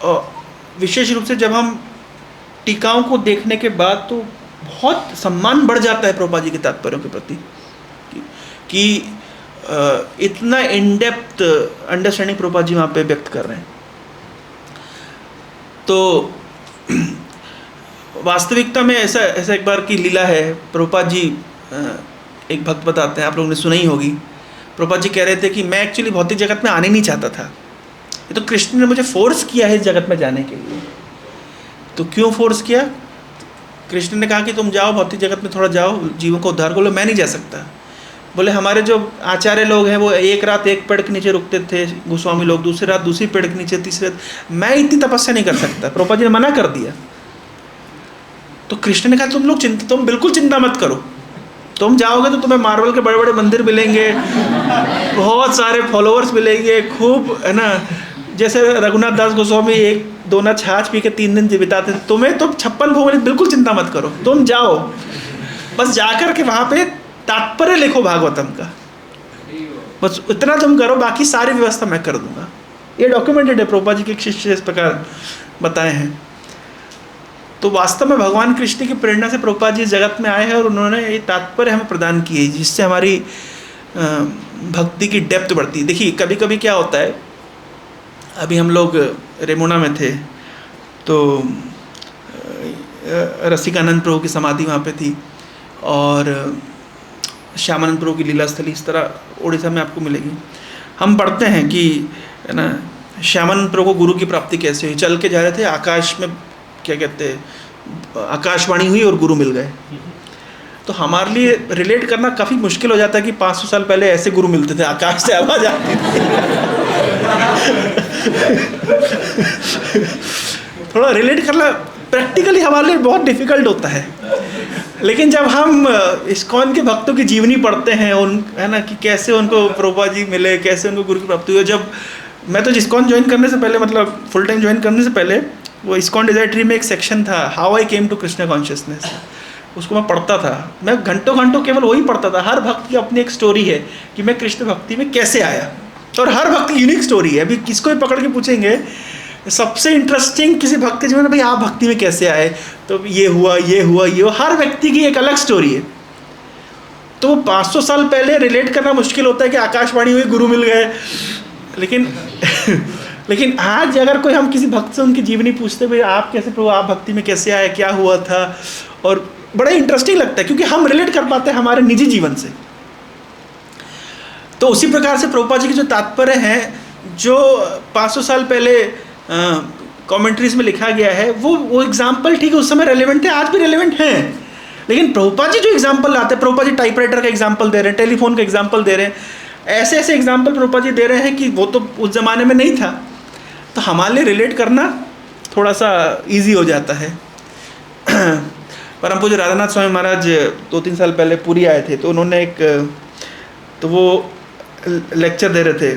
और विशेष रूप से जब हम टीकाओं को देखने के बाद, तो बहुत सम्मान बढ़ जाता है प्रभुपाद जी के तात्पर्यों के प्रति कि इतना in depth understanding Prabhupada ji वहाँ पे व्यक्त कर रहे हैं। तो वास्तविकता में ऐसा एक बार की लीला है। प्रभुपाद जी एक भक्त बताते हैं, आप लोगों ने सुना ही होगी। प्रभुपाद जी कह रहे थे कि मैं एक्चुअली भौतिक जगत में आने नहीं चाहता था, ये तो कृष्ण ने मुझे फोर्स किया है इस जगत में जाने के लिए। तो क्यों फोर्स किया? कृष्ण ने कहा कि तुम जाओ भौतिक जगत में थोड़ा जाओ, जीवों को उद्धार करो। मैं नहीं जा सकता। बोले हमारे जो आचार्य लोग हैं वो एक रात एक पेड़ के नीचे रुकते थे, गोस्वामी लोग दूसरी रात दूसरी पेड़ के नीचे, तीसरे मैं इतनी तपस्या नहीं कर सकता। प्रभुपाद जी ने मना कर दिया। तो कृष्ण ने कहा तुम बिल्कुल चिंता मत करो, तुम जाओगे तो तुम्हें मार्बल के बड़े बड़े मंदिर मिलेंगे, बहुत सारे फॉलोअर्स मिलेंगे, खूब है ना। जैसे रघुनाथ दास गोस्वामी 1-2 ना छाछ पी के 3 दिन बिताते थे, तुम्हें तो 56 भोग मिले, बिल्कुल चिंता मत करो, तुम जाओ, बस जाकर के वहाँ पे तात्पर्य लिखो भागवतम का, बस इतना तुम करो, बाकी सारी व्यवस्था मैं कर दूंगा। ये डॉक्यूमेंटेड है, प्रभुपाद जी के शिष्य इस प्रकार बताए हैं। तो वास्तव में भगवान कृष्ण की प्रेरणा से प्रभुपाद जी इस जगत में आए हैं और उन्होंने ये तात्पर्य हमें प्रदान किए जिससे हमारी भक्ति की डेप्थ बढ़ती है। देखिए कभी कभी क्या होता है, अभी हम लोग रेमुना में थे तो रसिकानंद प्रभु की समाधि वहाँ पे थी और श्यामानंद प्रभु की लीला स्थली इस तरह उड़ीसा में आपको मिलेगी। हम पढ़ते हैं कि है ना श्यामानंद प्रभु को गुरु की प्राप्ति कैसे हुई। चल के जा रहे थे, आकाश में क्या कहते हैं आकाशवाणी हुई और गुरु मिल गए। तो हमारे लिए रिलेट करना काफ़ी मुश्किल हो जाता है कि 500 साल पहले ऐसे गुरु मिलते थे, आकाश से आवाज़ आती थी। थोड़ा रिलेट करना प्रैक्टिकली हमारे लिए बहुत डिफ़िकल्ट होता है। लेकिन जब हम इस्कॉन के भक्तों की जीवनी पढ़ते हैं उन है ना कि कैसे उनको प्रभुपाद जी मिले, कैसे उनको गुरु की प्राप्ति हुई। जब मैं तो इस्कॉन ज्वाइन करने से पहले, मतलब फुल टाइम ज्वाइन करने से पहले, वो इस्कॉन डिजायर ट्री में एक सेक्शन था how I came to Krishna consciousness, उसको मैं पढ़ता था। मैं घंटों घंटों केवल वही पढ़ता था। हर भक्त की अपनी एक स्टोरी है कि मैं कृष्ण भक्ति में कैसे आया, और हर भक्त की यूनिक स्टोरी है। अभी किसको भी पकड़ के पूछेंगे सबसे इंटरेस्टिंग किसी भक्त के जीवन में भाई आप भक्ति में कैसे आए, तो ये हुआ ये हुआ ये हुआ, हर व्यक्ति की एक अलग स्टोरी है। तो 500 साल पहले रिलेट करना मुश्किल होता है कि आकाशवाणी हुई गुरु मिल गए। लेकिन आज अगर कोई हम किसी भक्त से उनकी जीवनी पूछते भाई आप कैसे प्रभु, आप भक्ति में कैसे आए, क्या हुआ था, और बड़ा इंटरेस्टिंग लगता है क्योंकि हम रिलेट कर पाते हैं हमारे निजी जीवन से। तो उसी प्रकार से प्रभुपाद जी के जो तात्पर्य हैं, जो 500 साल पहले कमेंट्रीज में लिखा गया है, वो एग्जाम्पल ठीक है उस समय रेलेवेंट थे, आज भी रेलेवेंट हैं। लेकिन प्रभुपाद जी जो एग्जाम्पल लाते हैं, प्रभुपाद जी टाइपराइटर का एग्जाम्पल दे रहे हैं, टेलीफोन का एग्जाम्पल दे रहे हैं, ऐसे ऐसे एग्जाम्पल प्रभुपाद जी दे रहे हैं कि वो तो उस ज़माने में नहीं था। तो हमारे लिए रिलेट करना थोड़ा सा इजी हो जाता है। परम पूज्य राधानाथ स्वामी महाराज 2-3 साल पहले पुरी आए थे, तो उन्होंने तो वो लेक्चर दे रहे थे।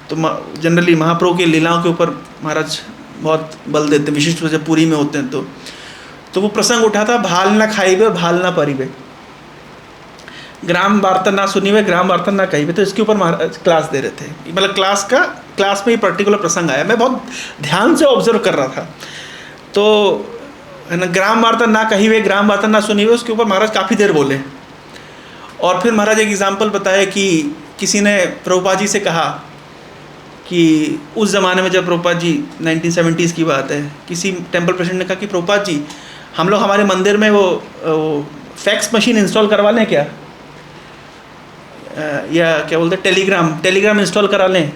तो जनरली महाप्रभु की लीलाओं के ऊपर महाराज बहुत बल देते हैं, विशिष्ट रूप से पुरी में होते हैं। तो वो प्रसंग उठा था भाल ना खाइबे भाल ना परिबे, ग्राम वार्ता ना सुनिबे ग्राम वार्ता ना कहिबे। तो इसके ऊपर महाराज क्लास दे रहे थे, मतलब क्लास में ये पर्टिकुलर प्रसंग आया। मैं बहुत ध्यान से ऑब्जर्व कर रहा था। तो है ना ग्राम वार्ता ना कहिबे ग्राम वार्ता ना सुनिबे, उसके ऊपर महाराज काफ़ी देर बोले। और फिर महाराज एक एग्जाम्पल बताया कि किसी ने प्रभुपाद जी से कहा कि उस ज़माने में जब प्रभुपाद जी 1970s की बात है, किसी टेम्पल प्रेसिडेंट ने कहा कि प्रभुपाद जी हम लोग हमारे मंदिर में वो फैक्स मशीन इंस्टॉल करवा लें क्या, या क्या बोलते हैं टेलीग्राम इंस्टॉल करा लें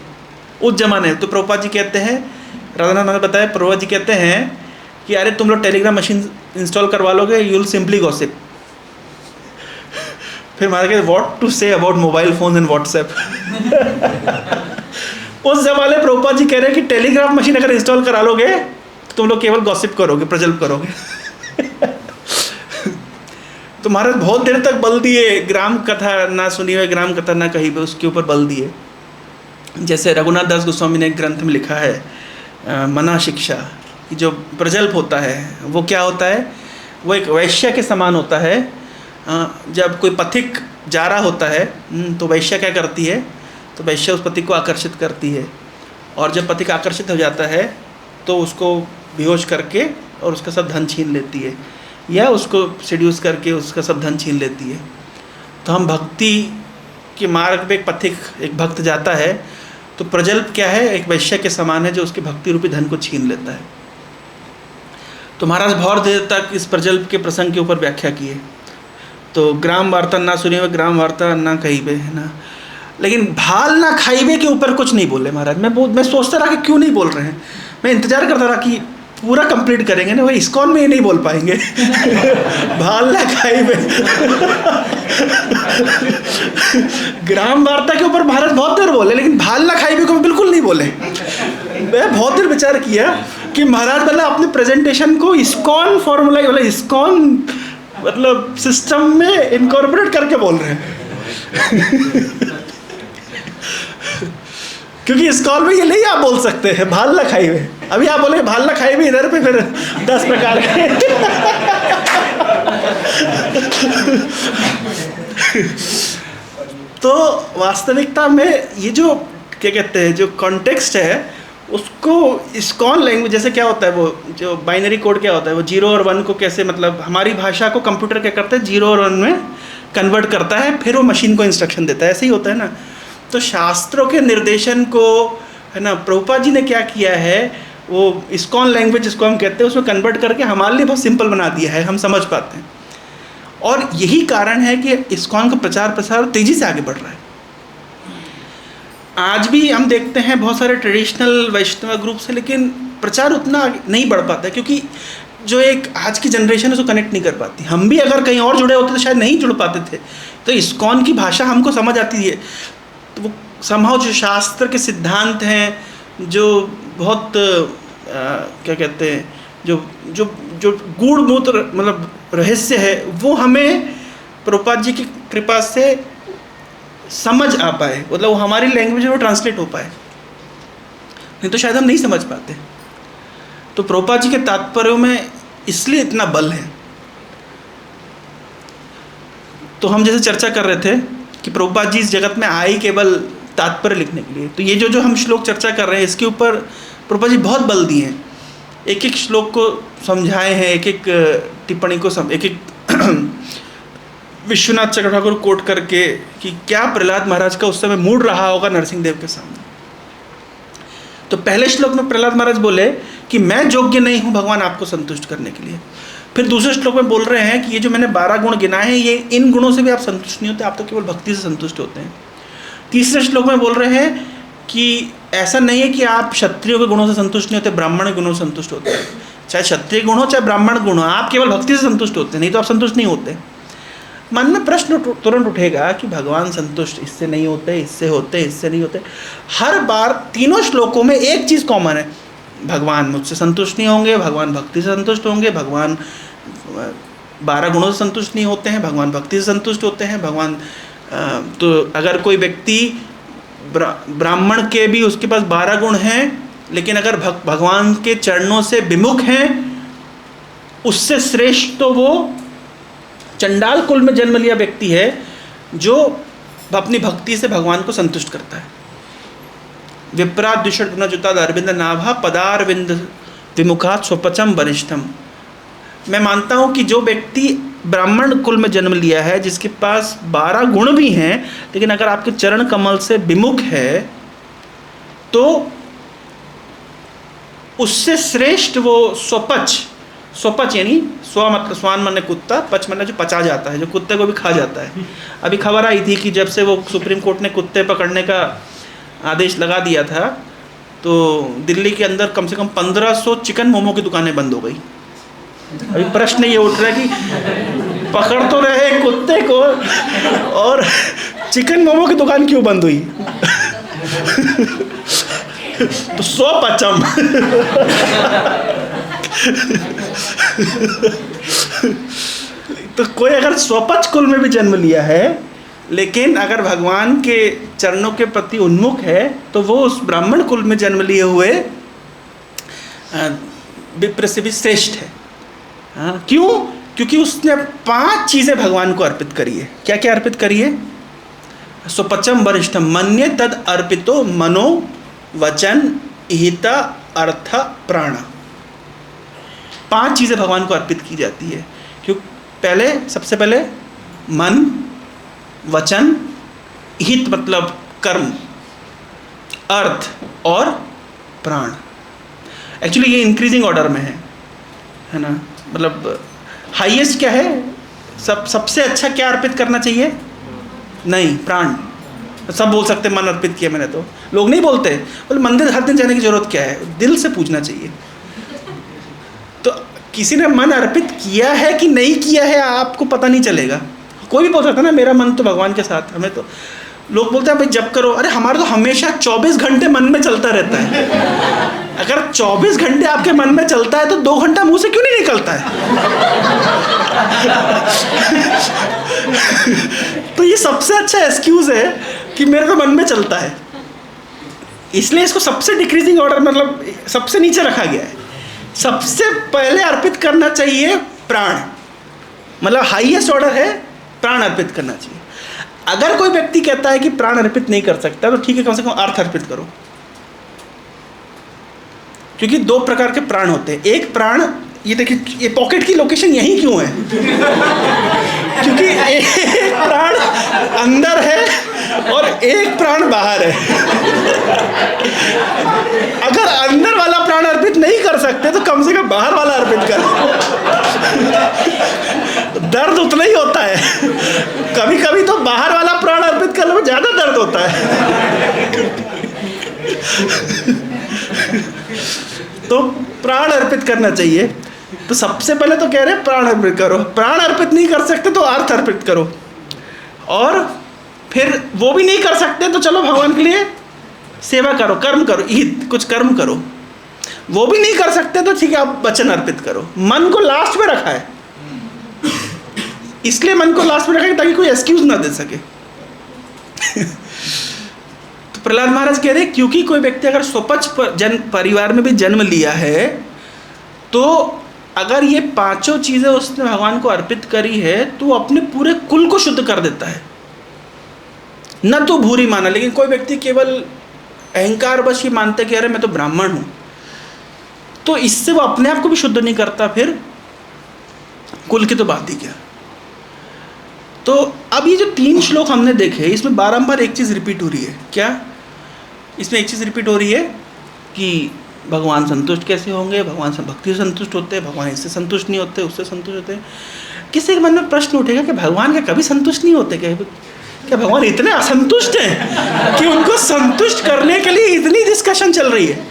उस ज़माने। तो प्रभुपाद जी कहते हैं, राधानाथ ने बताया, प्रभुपाद जी कहते हैं कि अरे तुम लोग टेलीग्राम मशीन इंस्टॉल करवा लोगे, यू विल सिंपली गॉसिप। फिर हमारे कहते what to say about mobile phone and WhatsApp. उस जमाने प्रभुपाद जी कह रहे हैं कि टेलीग्राफ मशीन अगर इंस्टॉल करा लोगे तो तुम लोग केवल गॉसिप करोगे, प्रजल्प करोगे। तो महाराज बहुत देर तक बल दिए, ग्राम कथा ना सुनी हुई ग्राम कथा ना कही पे, उसके ऊपर बल दिए। जैसे रघुनाथ दास गोस्वामी ने एक ग्रंथ में लिखा है मना शिक्षा, कि जो प्रजल्प होता है वो क्या होता है, वो एक वैश्य के समान होता है। जब कोई पथिक जा रहा होता है तो वैश्य क्या करती है, तो वैश्य उस पथिक को आकर्षित करती है, और जब पथिक आकर्षित हो जाता है तो उसको बेहोश करके और उसका सब धन छीन लेती है, या उसको सेड्यूस करके उसका सब धन छीन लेती है। तो हम भक्ति के मार्ग पे एक भक्त जाता है तो प्रजल्प क्या है, एक वैश्य के समान है जो उसके भक्ति रूपी धन को छीन लेता है। तो महाराज बहुत देर तक इस प्रजल्प के प्रसंग के ऊपर व्याख्या किए। तो ग्राम वार्ता ना सुनी हुई ग्राम वार्ता ना कहिबे, है ना, लेकिन भाल ना खाइबे के ऊपर कुछ नहीं बोले महाराज। मैं सोचता रहा कि क्यों नहीं बोल रहे हैं, मैं इंतजार करता रहा कि पूरा कंप्लीट करेंगे ना, भाई इस्कॉन में ये नहीं बोल पाएंगे। भाल ना खाइबे। ग्राम वार्ता के ऊपर महाराज बहुत देर बोले, लेकिन भाल ना खाइबे को बिल्कुल नहीं बोले। मैं बहुत देर विचार किया कि महाराज मतलब अपने प्रेजेंटेशन को इस्कॉन फॉर्मूला वाला इस्कॉन मतलब सिस्टम में इनकॉर्पोरेट करके बोल रहे हैं। क्योंकि इस्कॉन में ये नहीं आप बोल सकते हैं भाल ना खाई हुए, अभी आप बोले भाल ना खाई हुए इधर पे फिर 10 प्रकार के। तो वास्तविकता में ये जो क्या कहते हैं जो कॉन्टेक्स्ट है उसको इस्कॉन लैंग्वेज जैसे क्या होता है, वो जो बाइनरी कोड क्या होता है, वो 0 और 1 को कैसे, मतलब हमारी भाषा को कंप्यूटर क्या करता है 0 और 1 में कन्वर्ट करता है, फिर वो मशीन को इंस्ट्रक्शन देता है, ऐसे ही होता है ना। तो शास्त्रों के निर्देशन को, है ना, प्रभुपाद जी ने क्या किया है, वो इस्कॉन लैंग्वेज जिसको हम कहते हैं उसमें कन्वर्ट करके हमारे लिए बहुत सिंपल बना दिया है, हम समझ पाते हैं। और यही कारण है कि इस्कॉन का प्रचार प्रसार तेज़ी से आगे बढ़ रहा है। आज भी हम देखते हैं बहुत सारे ट्रेडिशनल वैष्णव ग्रुप से, लेकिन प्रचार उतना नहीं बढ़ पाता है, क्योंकि जो एक आज की जनरेशन है उसको कनेक्ट नहीं कर पाती। हम भी अगर कहीं और जुड़े होते तो शायद नहीं जुड़ पाते थे। तो इस्कॉन की भाषा हमको समझ आती है, तो वो संभव जो शास्त्र के सिद्धांत हैं, जो बहुत क्या कहते हैं, जो जो जो गूढ़ मतलब रहस्य है, वो हमें प्रभुपाद जी की कृपा से समझ आ पाए, मतलब वो हमारी लैंग्वेज में वो ट्रांसलेट हो पाए, नहीं तो शायद हम नहीं समझ पाते। तो प्रभुपाद जी के तात्पर्यों में इसलिए इतना बल है। तो हम जैसे चर्चा कर रहे थे कि प्रभुपाद जी इस जगत में आए केवल तात्पर्य लिखने के लिए, तो ये जो हम श्लोक चर्चा कर रहे हैं इसके ऊपर प्रभुपाद जी बहुत बल दिए हैं, एक एक श्लोक को समझाए हैं, एक एक टिप्पणी को एक एक विश्वनाथ चक्र ठाकुर कोट करके कि क्या प्रहलाद महाराज का उस समय मूड रहा होगा नरसिंह देव के सामने। तो पहले श्लोक में प्रहलाद महाराज बोले कि मैं योग्य नहीं हूँ भगवान आपको संतुष्ट करने के लिए। फिर दूसरे श्लोक में बोल रहे हैं कि ये जो मैंने 12 गुण गिनाए हैं, ये इन गुणों से भी आप संतुष्ट नहीं होते, आप तो केवल भक्ति से संतुष्ट होते हैं। तीसरे श्लोक में बोल रहे हैं कि ऐसा नहीं है कि आप क्षत्रियों के गुणों से संतुष्ट नहीं होते, ब्राह्मण के गुणों से संतुष्ट होते हैं। चाहे क्षत्रिय गुण हो चाहे ब्राह्मण गुण हो, आप केवल भक्ति से संतुष्ट होते हैं, नहीं तो आप संतुष्ट नहीं होते। मन में प्रश्न तुरंत उठेगा कि भगवान संतुष्ट इससे नहीं होते, इससे होते, इससे नहीं होते। हर बार तीनों श्लोकों में एक चीज़ कॉमन है, भगवान मुझसे संतुष्ट नहीं होंगे, भगवान भक्ति से संतुष्ट होंगे, भगवान 12 गुणों से संतुष्ट नहीं होते हैं, भगवान भक्ति से संतुष्ट होते हैं, भगवान तो अगर कोई व्यक्ति ब्राह्मण के भी उसके पास 12 गुण हैं, लेकिन अगर भगवान के चरणों से विमुख हैं, उससे श्रेष्ठ तो वो चंडाल कुल में जन्म लिया व्यक्ति है जो अपनी भक्ति से भगवान को संतुष्ट करता है। विप्रात द्विषट गुणजुताद अरविंद नाभा पदारविंद विमुखात स्वपचम वरिष्ठम। मैं मानता हूँ कि जो व्यक्ति ब्राह्मण कुल में जन्म लिया है, जिसके पास 12 गुण भी हैं, लेकिन अगर आपके चरण कमल से विमुख है, तो उससे श्रेष्ठ वो स्वपच यानी स्व मतलब स्वान माने कुत्ता, पच माने जो पचा जाता है, जो कुत्ते को भी खा जाता है। अभी खबर आई थी कि जब से वो सुप्रीम कोर्ट ने कुत्ते पकड़ने का आदेश लगा दिया था, तो दिल्ली के अंदर कम से कम 1500 चिकन मोमो की दुकानें बंद हो गई। अभी प्रश्न ये उठ रहा है कि पकड़ तो रहे कुत्ते को, और चिकन मोमो की दुकान क्यों बंद हुई? तो स्वपचम तो कोई अगर स्वपच कुल में भी जन्म लिया है, लेकिन अगर भगवान के चरणों के प्रति उन्मुख है, तो वो उस ब्राह्मण कुल में जन्म लिए हुए विप्र से भी श्रेष्ठ है। हाँ, क्यों? क्योंकि उसने 5 चीज़ें भगवान को अर्पित करी है। क्या क्या अर्पित करी है? स्वपचम वरिष्ठम मन्ये तद अर्पितो मनो वचन इहिता अर्थ प्राण। 5 चीज़ें भगवान को अर्पित की जाती है। क्यों? सबसे पहले मन, वचन, हित मतलब कर्म, अर्थ और प्राण। एक्चुअली ये इंक्रीजिंग ऑर्डर में है ना। मतलब हाईएस्ट क्या है? सबसे अच्छा क्या अर्पित करना चाहिए? नहीं, प्राण। सब बोल सकते मन अर्पित किया मैंने, तो लोग नहीं बोलते। बोले मंदिर हर दिन जाने की जरूरत क्या है? दिल से पूछना चाहिए। तो किसी ने मन अर्पित किया है कि नहीं किया है आपको पता नहीं चलेगा। कोई भी बोल सकता है ना मेरा मन तो भगवान के साथ। हमें तो लोग बोलते हैं भाई जब करो, अरे हमारा तो हमेशा 24 घंटे मन में चलता रहता है। अगर 24 घंटे आपके मन में चलता है तो 2 घंटा मुंह से क्यों नहीं निकलता है? तो ये सबसे अच्छा एक्सक्यूज है कि मेरे तो मन में चलता है, इसलिए इसको सबसे डिक्रीजिंग ऑर्डर मतलब सबसे नीचे रखा गया है। सबसे पहले अर्पित करना चाहिए प्राण, मतलब हाईएस्ट ऑर्डर है प्राण अर्पित करना चाहिए। अगर कोई व्यक्ति कहता है कि प्राण अर्पित नहीं कर सकता, तो ठीक है, कम से कम अर्थ अर्पित करो। क्योंकि दो प्रकार के प्राण होते हैं। एक प्राण, ये देखिए ये पॉकेट की लोकेशन यही क्यों है? क्योंकि एक प्राण अंदर है और एक प्राण बाहर है। अगर अंदर वाला प्राण अर्पित नहीं कर सकते तो कम से कम बाहर वाला अर्पित करो। दर्द उतना ही होता है, कभी कभी तो बाहर वाला प्राण अर्पित करने में ज्यादा दर्द होता है। तो प्राण अर्पित करना चाहिए। तो सबसे पहले तो कह रहे हैं प्राण अर्पित करो। प्राण अर्पित नहीं कर सकते तो अर्थ अर्पित करो, और फिर वो भी नहीं कर सकते तो चलो भगवान के लिए सेवा करो, कर्म करो, हित कुछ कर्म करो। वो भी नहीं कर सकते तो ठीक है आप वचन अर्पित करो। मन को लास्ट में रखा है, इसलिए मन को लास्ट में रखा है ताकि कोई एक्सक्यूज ना दे सके। तो प्रहलाद महाराज कह रहे क्योंकि कोई व्यक्ति अगर स्वपच परिवार में भी जन्म लिया है तो अगर ये पांचों चीजें उसने भगवान को अर्पित करी है तो अपने पूरे कुल को शुद्ध कर देता है। न तो भूरी माना, लेकिन कोई व्यक्ति केवल अहंकार बस ये मानते कि अरे मैं तो ब्राह्मण हूं, तो इससे वो अपने आप को भी शुद्ध नहीं करता, फिर कुल की तो बात ही क्या। तो अब ये जो 3 श्लोक हमने देखे इसमें बारंबार एक चीज रिपीट हो रही है। क्या? इसमें एक चीज रिपीट हो रही है कि भगवान संतुष्ट कैसे होंगे, भगवान से भक्ति से संतुष्ट होते हैं, भगवान इससे संतुष्ट नहीं होते, उससे संतुष्ट होते हैं। किसी के मन में प्रश्न उठेगा कि भगवान क्या कभी संतुष्ट नहीं होते? क्या भगवान इतने असंतुष्ट हैं कि उनको संतुष्ट करने के लिए इतनी डिस्कशन चल रही है?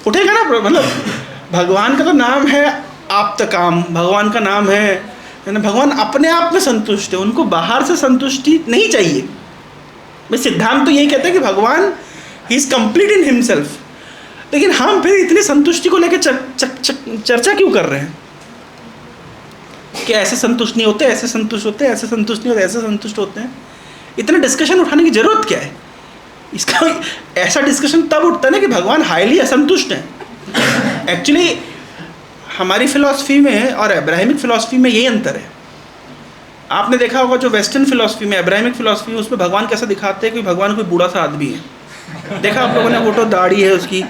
उठेगा ना। मतलब भगवान का तो नाम है आप्तकाम, भगवान का नाम है ना, भगवान अपने आप में संतुष्ट है, उनको बाहर से संतुष्टि नहीं चाहिए। भाई सिद्धांत तो यही कहते हैं कि भगवान he is complete in himself, लेकिन हम फिर इतनी संतुष्टि को लेकर चर्चा क्यों कर रहे हैं कि ऐसे संतुष्ट नहीं होते, ऐसे संतुष्ट होते हैं, ऐसे संतुष्ट नहीं होते, ऐसे संतुष्ट होते हैं? इतना डिस्कशन उठाने की जरूरत क्या है? इसका ऐसा डिस्कशन तब उठता है ना कि भगवान हाईली असंतुष्ट हैं। एक्चुअली हमारी फिलॉसफी में और अब्राहमिक फिलॉसफी में यही अंतर है। आपने देखा होगा जो वेस्टर्न फिलॉसफी में, अब्राहमिक फिलॉसफी में, उसमें भगवान कैसा दिखाते हैं कि भगवान कोई बूढ़ा सा आदमी है। देखा आप लोगों ने? फोटो, दाढ़ी है उसकी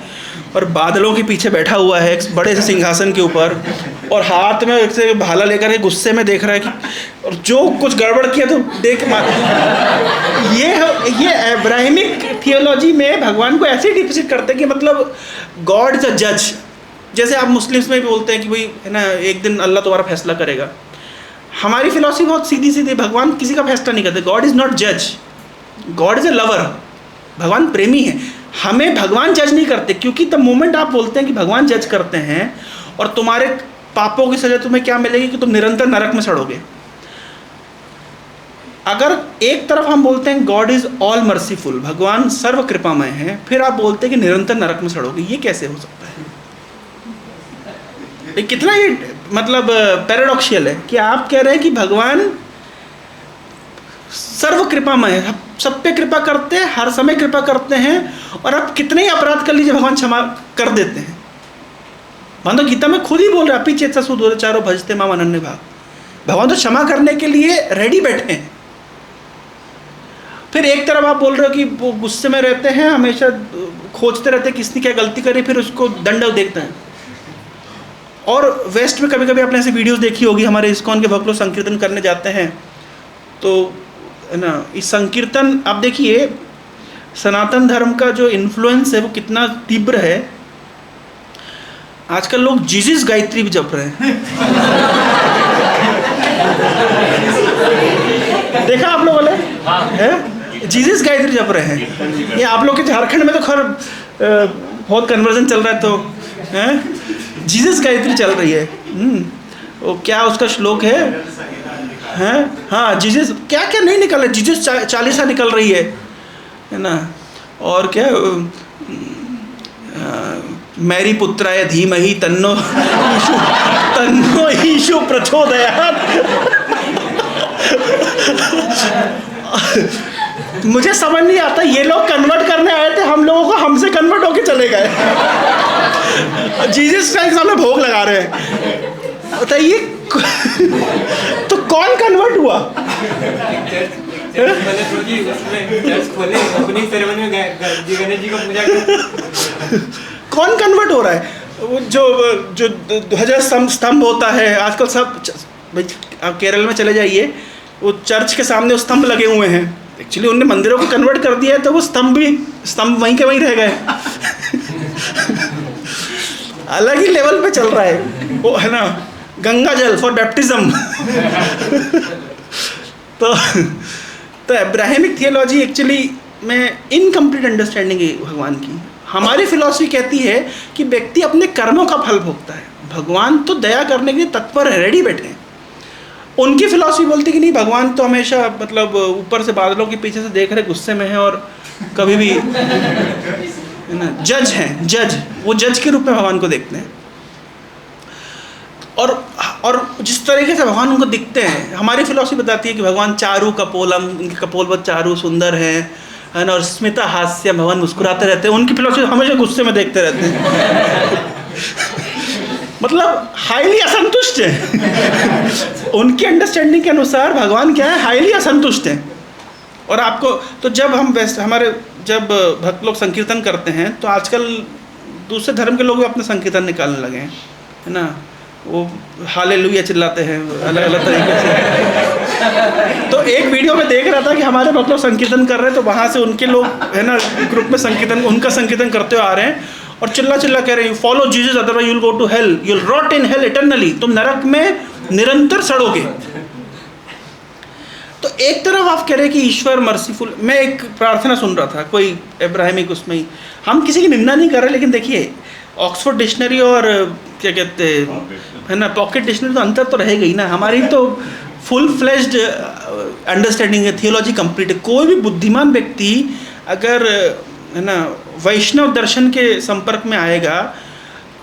और बादलों के पीछे बैठा हुआ है एक बड़े से सिंहासन के ऊपर, और हाथ में से भाला लेकर के गुस्से में देख रहा है कि और जो कुछ गड़बड़ किया तो देख मार। ये अब्राहमिक थियोलॉजी में भगवान को ऐसे डिपिक्ट करते हैं कि मतलब गॉड इज अ जज। जैसे आप मुस्लिम्स में भी बोलते हैं कि भाई है ना, एक दिन अल्लाह तुम्हारा फैसला करेगा। हमारी फिलॉसफी बहुत सीधी सीधी, भगवान किसी का फैसला नहीं करते। गॉड इज नॉट जज, गॉड इज अ लवर। भगवान प्रेमी है, हमें भगवान जज नहीं करते, क्योंकि द मोमेंट आप बोलते हैं कि भगवान जज करते हैं और तुम्हारे पापों की सजा तुम्हें क्या मिलेगी कि तुम निरंतर नरक में सड़ोगे। अगर एक तरफ हम बोलते हैं गॉड इज ऑल मर्सीफुल, भगवान सर्व कृपामय है, फिर आप बोलते हैं कि निरंतर नरक में सड़ोगे, ये कैसे हो सकता है? कितना ये मतलब पैराडॉक्शियल है कि आप कह रहे हैं कि भगवान सर्व कृपामय है, सब पे कृपा करते हैं, हर समय कृपा करते हैं, और आप कितने ही अपराध कर लीजिए भगवान क्षमा कर देते हैं। भगवान तो गीता में खुद ही बोल रहे हैं, अपि चेतसा सुदुराचारो भजते माम अनन्य भाव। भगवान तो क्षमा करने के लिए रेडी बैठे हैं। फिर एक तरफ आप बोल रहे हो कि वो गुस्से में रहते हैं, हमेशा खोजते रहते हैं किसने क्या गलती करी, फिर उसको दंड देखते हैं। और वेस्ट में कभी कभी आपने ऐसी वीडियोस देखी होगी, हमारे इस्कॉन के भक्त लोग संकीर्तन करने जाते हैं तो है ना, इस संकीर्तन आप देखिए सनातन धर्म का जो इन्फ्लुएंस है वो कितना तीव्र है। आजकल लोग जीसस गायत्री भी जप रहे हैं। देखा आप लोगों ने? है जीसस गायत्री जप रहे हैं। ये आप लोग के झारखंड में तो खैर बहुत कन्वर्जन चल रहा है, तो है जीसस गायत्री चल रही है। वो क्या उसका श्लोक है? हैं? हाँ, जीसस क्या क्या नहीं निकल रहा है, जीसस चालीसा निकल रही है ना। और क्या मैरी पुत्राय धीमहि तन्नो ईशु प्रचोदयात्। मुझे समझ नहीं आता, ये लोग कन्वर्ट करने आए थे, हम लोगों को हमसे कन्वर्ट होके चले गए। जीसस क्राइस्ट के सामने भोग लगा रहे हैं, बताइए। तो कौन कन्वर्ट हुआ? कौन कन्वर्ट हो रहा है? वो जो ध्वजा स्तंभ होता है आजकल, सब भाई आप केरल में चले जाइए, वो चर्च के सामने वो स्तंभ लगे हुए हैं, एक्चुअली उनने मंदिरों को कन्वर्ट कर दिया है, तो वो स्तंभ वहीं के वहीं रह गए। अलग ही लेवल पे चल रहा है वो, है ना, गंगा जल फॉर बैप्टिज्म। तो अब्राहमिक थियोलॉजी एक्चुअली में इनकम्प्लीट अंडरस्टैंडिंग है भगवान की। हमारी फिलॉसफी कहती है कि व्यक्ति अपने कर्मों का फल भोगता है, भगवान तो दया करने के लिए तत्पर है, रेडी बैठे हैं। उनकी फिलॉसफी बोलती है कि नहीं, भगवान तो हमेशा मतलब ऊपर से बादलों के पीछे से देख रहे, गुस्से में है, और कभी भी है ना, जज हैं, जज, वो जज के रूप में भगवान को देखते हैं। और जिस तरीके से भगवान उनको दिखते हैं, हमारी फिलॉसफी बताती है कि भगवान चारु कपोलम, उनके कपोल बहुत चारु सुंदर है ना, और स्मिता हास्य, भगवान मुस्कुराते रहते हैं। उनकी फिलॉसफी हमेशा गुस्से में देखते रहते हैं। मतलब हाईली असंतुष्ट है। उनकी अंडरस्टैंडिंग के अनुसार भगवान क्या है, हाईली असंतुष्ट है। और आपको तो जब जब भक्त लोग संकीर्तन करते हैं, तो आजकल दूसरे धर्म के लोग भी अपने संकीर्तन निकालने लगे हैं, है ना, वो हालेलुया चिल्लाते हैं अलग अलग तरीके से। तो एक वीडियो में देख रहा था कि हमारे भक्त लोग संकीर्तन कर रहे हैं, तो वहाँ से उनके लोग, है ना, ग्रुप में संकीर्तन, उनका संकीर्तन करते हुए आ रहे हैं और चिल्ला चिल्ला कह रहे हैं, follow Jesus otherwise you will go to hell, you will rot in hell eternally, तुम नरक में निरंतर सड़ोगे। तो एक तरफ आप कह रहे हैं कि ईश्वर मर्सीफुल। मैं एक प्रार्थना सुन रहा था, कोई अब्राहमिक, उसमें ही, हम किसी की निंदा नहीं कर रहे, लेकिन देखिए ऑक्सफोर्ड डिक्शनरी और क्या कहते हैं, है ना, पॉकेट डिक्शनरी, तो अंतर तो रहेगा ही ना। हमारी तो फुल फ्लेज्ड अंडरस्टैंडिंग है, थियोलॉजी कंप्लीट है। कोई भी बुद्धिमान व्यक्ति अगर, है ना, वैष्णव दर्शन के संपर्क में आएगा,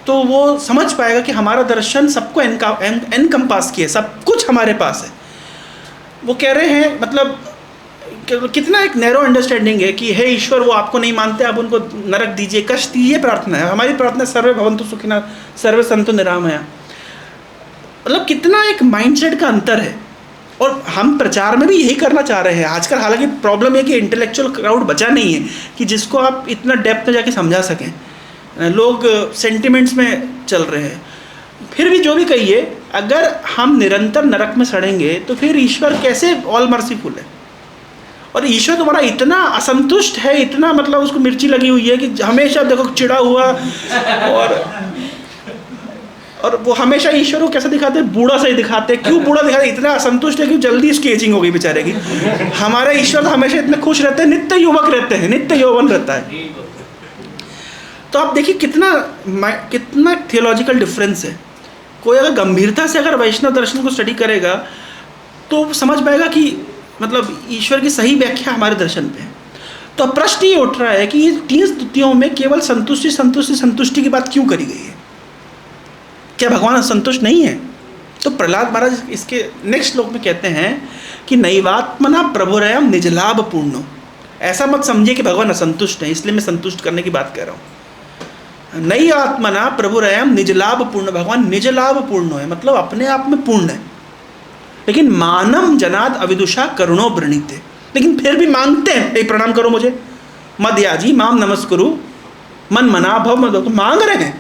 तो वो समझ पाएगा कि हमारा दर्शन सबको एनकम्पास किया, सब कुछ हमारे पास है। वो कह रहे हैं, मतलब कितना एक नैरो अंडरस्टैंडिंग है कि हे ईश्वर, वो आपको नहीं मानते, आप उनको नरक दीजिए, कष्ट दीजिए। प्रार्थना है हमारी, प्रार्थना सर्वे भवन्तु सुखिनः सर्वे सन्तु निरामया। मतलब कितना एक माइंडसेट का अंतर है। और हम प्रचार में भी यही करना चाह रहे हैं आजकल। हालांकि प्रॉब्लम है कि इंटेलेक्चुअल क्राउड बचा नहीं है कि जिसको आप इतना डेप्थ में जाके समझा सकें। लोग सेंटिमेंट्स में चल रहे हैं। फिर भी जो भी कहिए, अगर हम निरंतर नरक में सड़ेंगे तो फिर ईश्वर कैसे ऑल मर्सीफुल है? और ईश्वर तुम्हारा इतना असंतुष्ट है, इतना मतलब उसको मिर्ची लगी हुई है कि हमेशा देखो चिड़ा हुआ, और वो हमेशा ईश्वर को कैसे दिखाते हैं, बूढ़ा से ही दिखाते हैं। क्यों बूढ़ा दिखाते हैं? इतना असंतुष्ट है कि जल्दी इसकी एजिंग हो गई बेचारे की। हमारा ईश्वर तो हमेशा इतने खुश रहते हैं, नित्य युवक रहते हैं, नित्य यौवन रहता है। तो आप देखिए कितना थियोलॉजिकल डिफरेंस है। कोई अगर गंभीरता से अगर वैष्णव दर्शन को स्टडी करेगा तो समझ पाएगा कि मतलब ईश्वर की सही व्याख्या हमारे दर्शन पे है। तो अब प्रश्न ये उठ रहा है कि ये 3 स्तुतियों में केवल संतुष्टि संतुष्टि संतुष्टि की बात क्यों करी गई है? क्या भगवान संतुष्ट नहीं है? तो प्रहलाद महाराज इसके नेक्स्ट श्लोक में कहते हैं कि नैवात्मना प्रभुरयम निजलाभ पूर्ण। ऐसा मत समझिए कि भगवान असंतुष्ट है, इसलिए मैं संतुष्ट करने की बात कह रहा हूँ। नई आत्मना प्रभुरयम निजलाभ पूर्ण। भगवान निजलाभ पूर्ण है, मतलब अपने आप में पूर्ण है। लेकिन मानम जनाद अविदुषा करुणो वृणीते। लेकिन फिर भी मांगते हैं, एक प्रणाम करो मुझे, मदयाजी माम नमस्कुरु मन मना भव मद, तो मांग रहे हैं।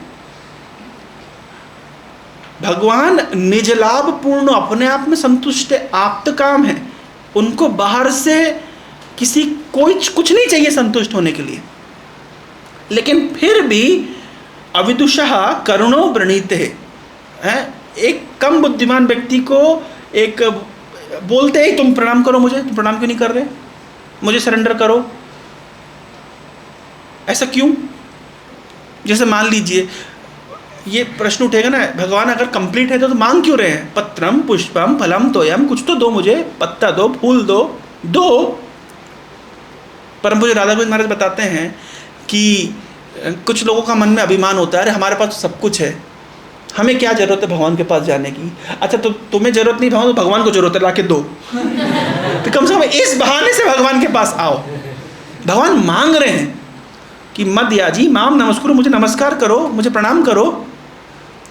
भगवान निजलाभ पूर्ण, अपने आप में संतुष्ट है, आप्त काम है। उनको बाहर से कुछ नहीं चाहिए संतुष्ट होने के लिए। लेकिन फिर भी अविदुषः करुणो वृणीते है। एक कम बुद्धिमान व्यक्ति को एक बोलते हैं तुम प्रणाम करो मुझे, तुम प्रणाम क्यों नहीं कर रहे, मुझे सरेंडर करो। ऐसा क्यों? जैसे मान लीजिए ये प्रश्न उठेगा ना, भगवान अगर कंप्लीट है तो मांग क्यों रहे हैं? पत्रम पुष्पम फलम तोयम, कुछ तो दो मुझे, पत्ता दो, फूल दो। परम पूज्य राधा गोविंद महाराज बताते हैं कि कुछ लोगों का मन में अभिमान होता है, अरे हमारे पास तो सब कुछ है, हमें क्या जरूरत है भगवान के पास जाने की। अच्छा तो तुम्हें जरूरत नहीं भगवान, तो भगवान को जरूरत है, लाके दो। तो कम से कम इस बहाने से भगवान के पास आओ। भगवान मांग रहे हैं कि मदयाजी माम नमस्कुरु, मुझे नमस्कार करो, मुझे प्रणाम करो।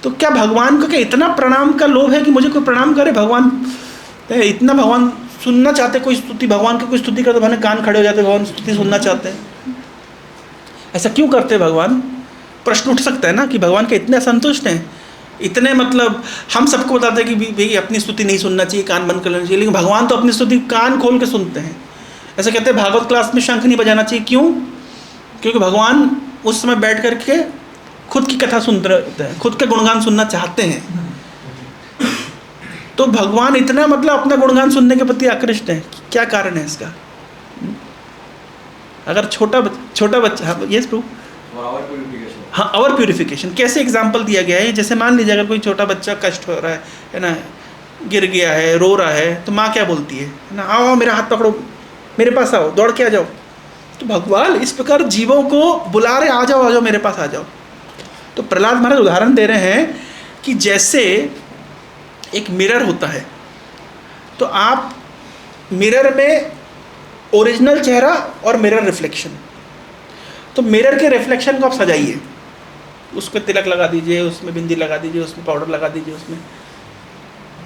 तो क्या भगवान को क्या इतना प्रणाम का लोभ है कि मुझे कोई प्रणाम करे? भगवान इतना, भगवान सुनना चाहते कोई स्तुति, भगवान की कोई स्तुति करते भगवान कान खड़े हो जाते, भगवान स्तुति सुनना चाहते हैं। ऐसा क्यों करते भगवान? प्रश्न उठ सकता है ना कि भगवान के इतने असंतुष्ट हैं, इतने मतलब हम सबको बताते हैं कि भाई अपनी स्तुति नहीं सुनना चाहिए, कान बंद कर लेना चाहिए, लेकिन भगवान तो अपनी स्तुति कान खोल के सुनते हैं। ऐसे कहते हैं भागवत क्लास में शंख नहीं बजाना चाहिए, क्यों? क्योंकि भगवान उस समय बैठ करके खुद की कथा सुनते रहते हैं, खुद के गुणगान सुनना चाहते हैं। तो भगवान इतना मतलब अपना गुणगान सुनने के प्रति आकृष्ट है, क्या कारण है इसका? अगर छोटा बच्चा, यस प्रभु, हाँ, आवर प्यूरिफिकेशन कैसे एग्जाम्पल दिया गया है? जैसे मान लीजिए अगर कोई छोटा बच्चा कष्ट हो रहा है ना, गिर गया है, रो रहा है, तो माँ क्या बोलती है ना, आओ मेरा हाथ पकड़ो, मेरे पास आओ, दौड़ के आ जाओ। तो भगवान इस प्रकार जीवों को बुला रहे, आ जाओ मेरे पास आ जाओ। तो प्रहलाद महाराज उदाहरण दे रहे हैं कि जैसे एक मिरर होता है, तो आप मिरर में ओरिजिनल चेहरा और मिरर रिफ्लेक्शन, तो मिरर के रिफ्लेक्शन को आप सजाइए, उसको तिलक लगा दीजिए, उसमें बिंदी लगा दीजिए, उसमें पाउडर लगा दीजिए उसमें।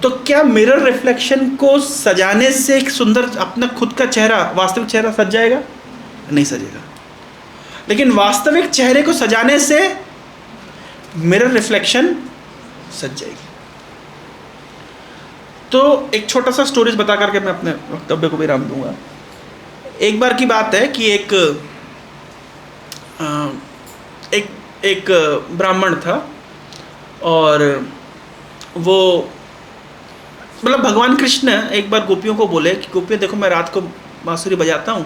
तो क्या मिरर रिफ्लेक्शन को सजाने से एक सुंदर अपना खुद का चेहरा, वास्तविक चेहरा सज जाएगा? नहीं सजेगा। लेकिन वास्तविक चेहरे को सजाने से मिरर रिफ्लेक्शन सज जाएगी। तो एक छोटा सा स्टोरीज बता करके मैं अपने वक्तव्य को विराम दूंगा। एक बार की बात है कि एक ब्राह्मण था, और वो मतलब भगवान कृष्ण एक बार गोपियों को बोले कि गोपियों देखो, मैं रात को बांसुरी बजाता हूँ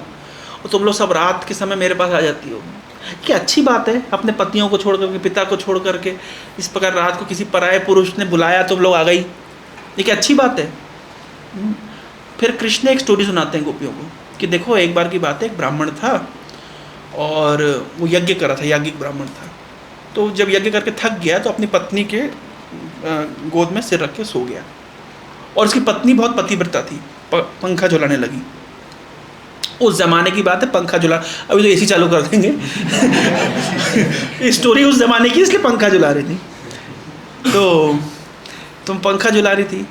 और तुम लोग सब रात के समय मेरे पास आ जाती हो। क्या अच्छी बात है, अपने पतियों को छोड़ करके, पिता को छोड़ करके इस प्रकार रात को किसी पराये पुरुष ने बुलाया, तुम लोग आ गई, ये क्या अच्छी बात है। फिर कृष्ण एक स्टोरी सुनाते हैं गोपियों को कि देखो एक बार की बात है, एक ब्राह्मण था और वो यज्ञ कर रहा था, याज्ञिक ब्राह्मण था। तो जब यज्ञ करके थक गया तो अपनी पत्नी के गोद में सिर रख के सो गया, और उसकी पत्नी बहुत पतिव्रता थी, पंखा झुलाने लगी। उस जमाने की बात है, पंखा झुला, अभी तो एसी चालू कर देंगे स्टोरी उस जमाने की, इसलिए पंखा झुला रही थी। तो तुम पंखा झुला रही थी,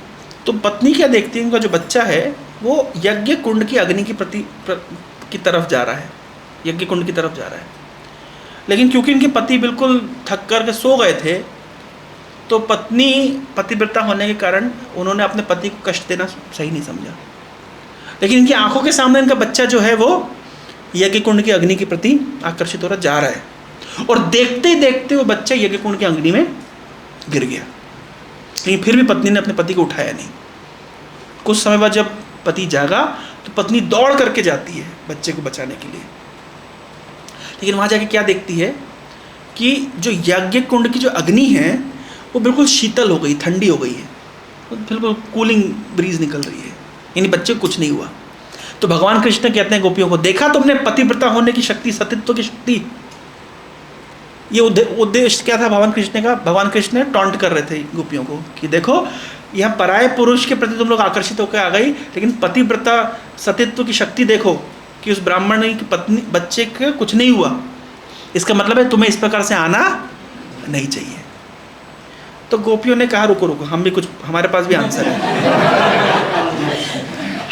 तो पत्नी क्या देखती है, उनका जो बच्चा है वो यज्ञ कुंड की अग्नि की तरफ जा रहा है, यज्ञ कुंड की तरफ जा रहा है। लेकिन क्योंकि इनके पति बिल्कुल थक कर के सो गए थे, तो पत्नी पतिव्रता होने के कारण उन्होंने अपने पति को कष्ट देना सही नहीं समझा। लेकिन इनकी आंखों के सामने इनका बच्चा जो है वो यज्ञ कुंड की अग्नि के प्रति आकर्षित हो रहा जा रहा है, और देखते ही देखते वो बच्चा यज्ञ कुंड की अग्नि में गिर गया। लेकिन फिर भी पत्नी ने अपने पति को उठाया नहीं। कुछ समय बाद जब पति जागा तो पत्नी दौड़ करके जाती है बच्चे को बचाने के लिए। लेकिन वहाँ जाके क्या देखती है कि जो यज्ञ कुंड की जो अग्नि है वो बिल्कुल शीतल हो गई, ठंडी हो गई है, बिल्कुल कूलिंग ब्रीज निकल रही है, यानी बच्चे को कुछ नहीं हुआ। तो भगवान कृष्ण कहते हैं गोपियों को, देखा तुमने पतिव्रता होने की शक्ति, सतीत्व की शक्ति। ये उद्देश्य क्या था भगवान कृष्ण का? भगवान कृष्ण टॉन्ट कर रहे थे गोपियों को कि देखो यह पराये पुरुष के प्रति तुम लोग आकर्षित होकर आ गई, लेकिन पतिव्रता सतीत्व की शक्ति देखो कि उस ब्राह्मण की पत्नी, बच्चे का कुछ नहीं हुआ। इसका मतलब है तुम्हें इस प्रकार से आना नहीं चाहिए। तो गोपियों ने कहा रुको रुको, हम भी कुछ, हमारे पास भी आंसर है।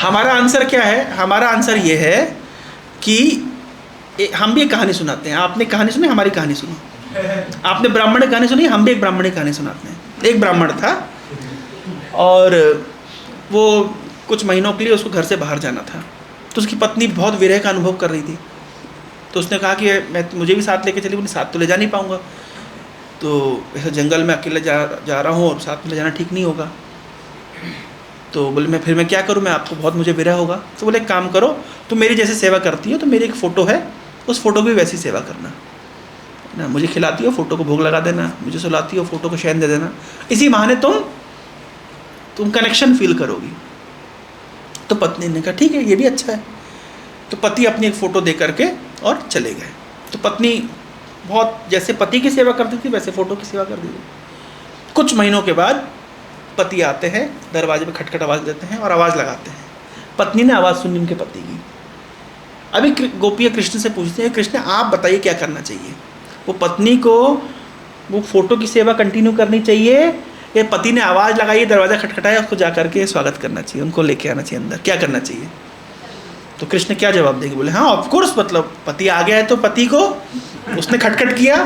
हमारा आंसर क्या है? हमारा आंसर ये है कि हम भी एक कहानी सुनाते हैं। आपने कहानी सुनी, हमारी कहानी सुनो। आपने ब्राह्मण की कहानी सुनी, हम भी एक ब्राह्मण की कहानी सुनाते हैं। एक ब्राह्मण था और वो कुछ महीनों के लिए उसको घर से बाहर जाना था। तो उसकी पत्नी बहुत विरह का अनुभव कर रही थी। तो उसने कहा कि मुझे भी साथ लेके चली। बोले साथ तो ले जा नहीं पाऊँगा, तो ऐसे जंगल में अकेले जा रहा हूँ और साथ में ले जाना ठीक नहीं होगा। तो बोले मैं क्या करूँ, मैं आपको बहुत मुझे विरह होगा। तो बोले एक काम करो, तुम मेरी जैसे सेवा करती हो तो मेरी एक फ़ोटो है, उस फोटो की भी वैसी सेवा करना ना। मुझे खिलाती हो, फोटो को भोग लगा देना, मुझे सुलाती हो, फोटो को शयन दे देना। इसी बहाने तुम कनेक्शन फील करोगी। तो पत्नी ने कहा ठीक है, ये भी अच्छा है। तो पति अपनी एक फ़ोटो दे करके और चले गए। तो पत्नी बहुत जैसे पति की सेवा करती थी वैसे फ़ोटो की सेवा कर दी। कुछ महीनों के बाद पति आते हैं, दरवाजे पे खटखट आवाज़ देते हैं और आवाज़ लगाते हैं। पत्नी ने आवाज़ सुनी उनके पति की। अभी गोपियाँ कृष्ण से पूछते हैं, कृष्ण आप बताइए क्या करना चाहिए? वो पत्नी को वो फ़ोटो की सेवा कंटिन्यू करनी चाहिए या पति ने आवाज़ लगाई, दरवाज़ा खटखटाया, उसको जा करके स्वागत करना चाहिए, उनको लेके आना चाहिए अंदर, क्या करना चाहिए? तो कृष्ण क्या जवाब देंगे? बोले हाँ ऑफकोर्स, मतलब पति आ गया है तो पति को, उसने खटखट किया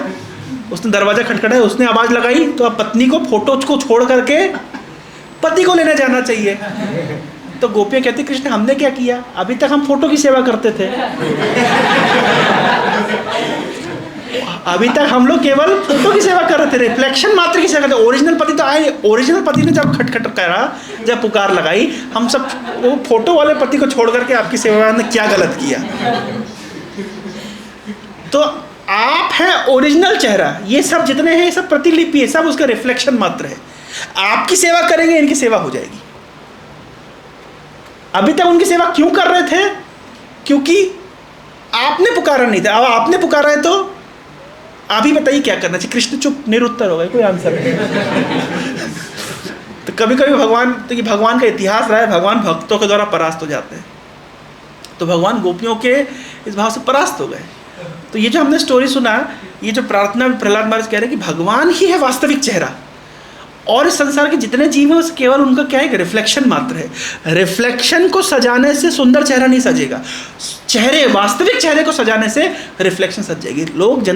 उसने दरवाज़ा खटखटाया, उसने आवाज़ लगाई तो अब पत्नी को फोटो को छोड़ करके पति को लेने जाना चाहिए। तो गोपियाँ कहती कृष्ण हमने क्या किया, अभी तक हम फोटो की सेवा करते थे, अभी तक हम लोग केवल फोटो की सेवा कर रहे थे, रिफ्लेक्शन मात्र की सेवा करते। ओरिजिनल पति तो आए, ओरिजिनल पति ने जब खटखट करा, जब पुकार लगाई, हम सब वो फोटो वाले पति को छोड़ करके आपकी सेवा ने क्या गलत किया। तो आप है ओरिजिनल चेहरा, ये सब जितने हैं ये सब प्रतिलिपि है, सब उसका रिफ्लेक्शन मात्र है। आपकी सेवा करेंगे इनकी सेवा हो जाएगी। अभी तक उनकी सेवा क्यों कर रहे थे, क्योंकि आपने पुकारा नहीं था। अब आपने पुकारा है तो आप ही बताइए क्या करना चाहिए। कृष्ण चुप, निरुत्तर हो गए, कोई आंसर नहीं। तो कभी कभी भगवान, तो ये भगवान का इतिहास रहा है, भगवान भक्तों के द्वारा परास्त हो जाते हैं। तो भगवान गोपियों के इस भाव से परास्त हो गए। तो ये जो हमने स्टोरी सुना, ये जो प्रार्थना में प्रहलाद महाराज कह रहे हैं कि भगवान ही है वास्तविक चेहरा, और इस संसार के जितने जीव हैं केवल उनका क्या है, रिफ्लेक्शन मात्र है। रिफ्लेक्शन को सजाने से सुंदर चेहरा नहीं सजेगा, चेहरे, वास्तविक चेहरे को सजाने से रिफ्लेक्शन सज जाएगी। लोग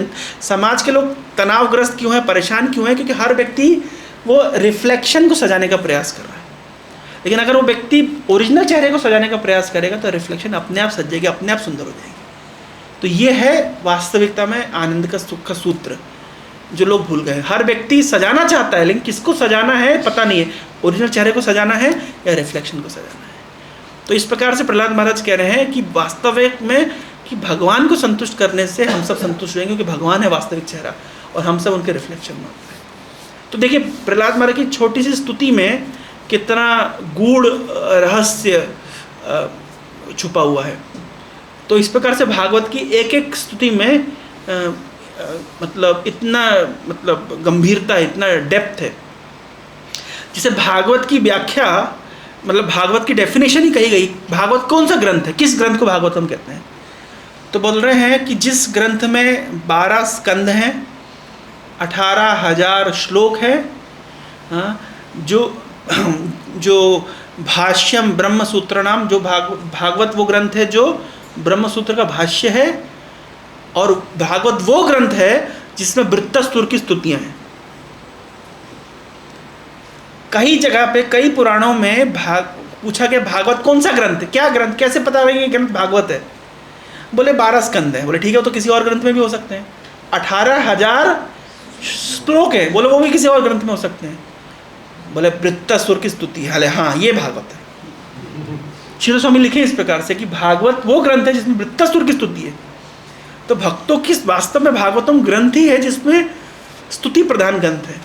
समाज के लोग तनावग्रस्त क्यों हैं, परेशान क्यों हैं, क्योंकि हर व्यक्ति वो रिफ्लेक्शन को सजाने का प्रयास कर रहा है। लेकिन अगर वो व्यक्ति ओरिजिनल चेहरे को सजाने का प्रयास करेगा तो रिफ्लेक्शन अपने आप सज जाएगी, अपने आप सुंदर हो जाएगी। तो ये है वास्तविकता में आनंद का, सुख का सूत्र जो लोग भूल गए। हर व्यक्ति सजाना चाहता है, लेकिन किसको सजाना है पता नहीं है, ओरिजिनल चेहरे को सजाना है या रिफ्लेक्शन को सजाना है। तो इस प्रकार से प्रहलाद महाराज कह रहे हैं कि वास्तविक में कि भगवान को संतुष्ट करने से हम सब संतुष्ट रहेंगे, क्योंकि भगवान है वास्तविक चेहरा और हम सब उनके रिफ्लेक्शन मात्र हैं। तो देखिए प्रहलाद महाराज की छोटी सी स्तुति में कितना गूढ़ रहस्य छुपा हुआ है। तो इस प्रकार से भागवत की एक एक स्तुति में मतलब इतना मतलब गंभीरता है, इतना डेप्थ है, जिसे भागवत की व्याख्या, मतलब भागवत की डेफिनेशन ही कही गई। भागवत कौन सा ग्रंथ है, किस ग्रंथ को भागवत हम कहते हैं? तो बोल रहे हैं कि जिस ग्रंथ में 12 स्कंद हैं, 18,000 श्लोक है, जो भाष्यम ब्रह्म सूत्र नाम, जो भागवत वो ग्रंथ है जो ब्रह्म सूत्र का भाष्य है, और भागवत वो ग्रंथ है जिसमें वृत्तासुर की स्तुतियां हैं। कई जगह पे, कई पुराणों में पूछा गया भागवत कौन सा ग्रंथ है, क्या ग्रंथ, कैसे पता लगे ग्रंथ भागवत है? बोले 12 स्कंद है। बोले ठीक है, तो किसी और ग्रंथ में भी हो सकते हैं। 18,000 श्लोक है, बोले वो भी किसी और ग्रंथ में हो सकते हैं। बोले वृत्तासुर की स्तुति, हाले हाँ ये भागवत है। श्री स्वामी लिखे इस प्रकार से कि भागवत वो ग्रंथ है जिसमें वृत्तासुर की स्तुति है। तो भक्तों की वास्तव में भागवतम ग्रंथ ही है जिसमें स्तुति प्रधान ग्रंथ है।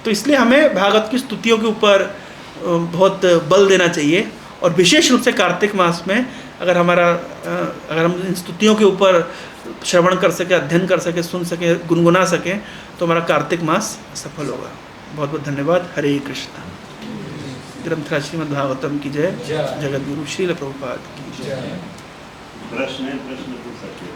तो इसलिए हमें भागवत की स्तुतियों के ऊपर बहुत बल देना चाहिए, और विशेष रूप से कार्तिक मास में अगर हम इन स्तुतियों के ऊपर श्रवण कर सके, अध्ययन कर सके, सुन सके, गुनगुना सकें, तो हमारा कार्तिक मास सफल होगा। बहुत बहुत धन्यवाद। हरे कृष्णा। ग्रंथराज श्रीमद् भागवतम की जय। जगत गुरु श्रील प्रभुपाद की जय। प्रश्न पूछ सकते हैं।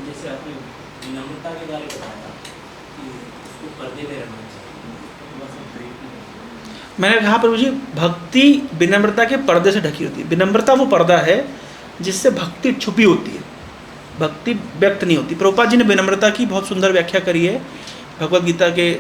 जैसे आपने विनम्रता के बारे में बताया कि उसको पर्दे में रहना चाहिए, मैंने कहा प्रभु जी, भक्ति विनम्रता के पर्दे से ढकी होती है। विनम्रता वो पर्दा है जिससे भक्ति छुपी होती है, भक्ति व्यक्त नहीं होती। प्रभुपाद जी ने विनम्रता की बहुत सुंदर व्याख्या करी है भगवद गीता के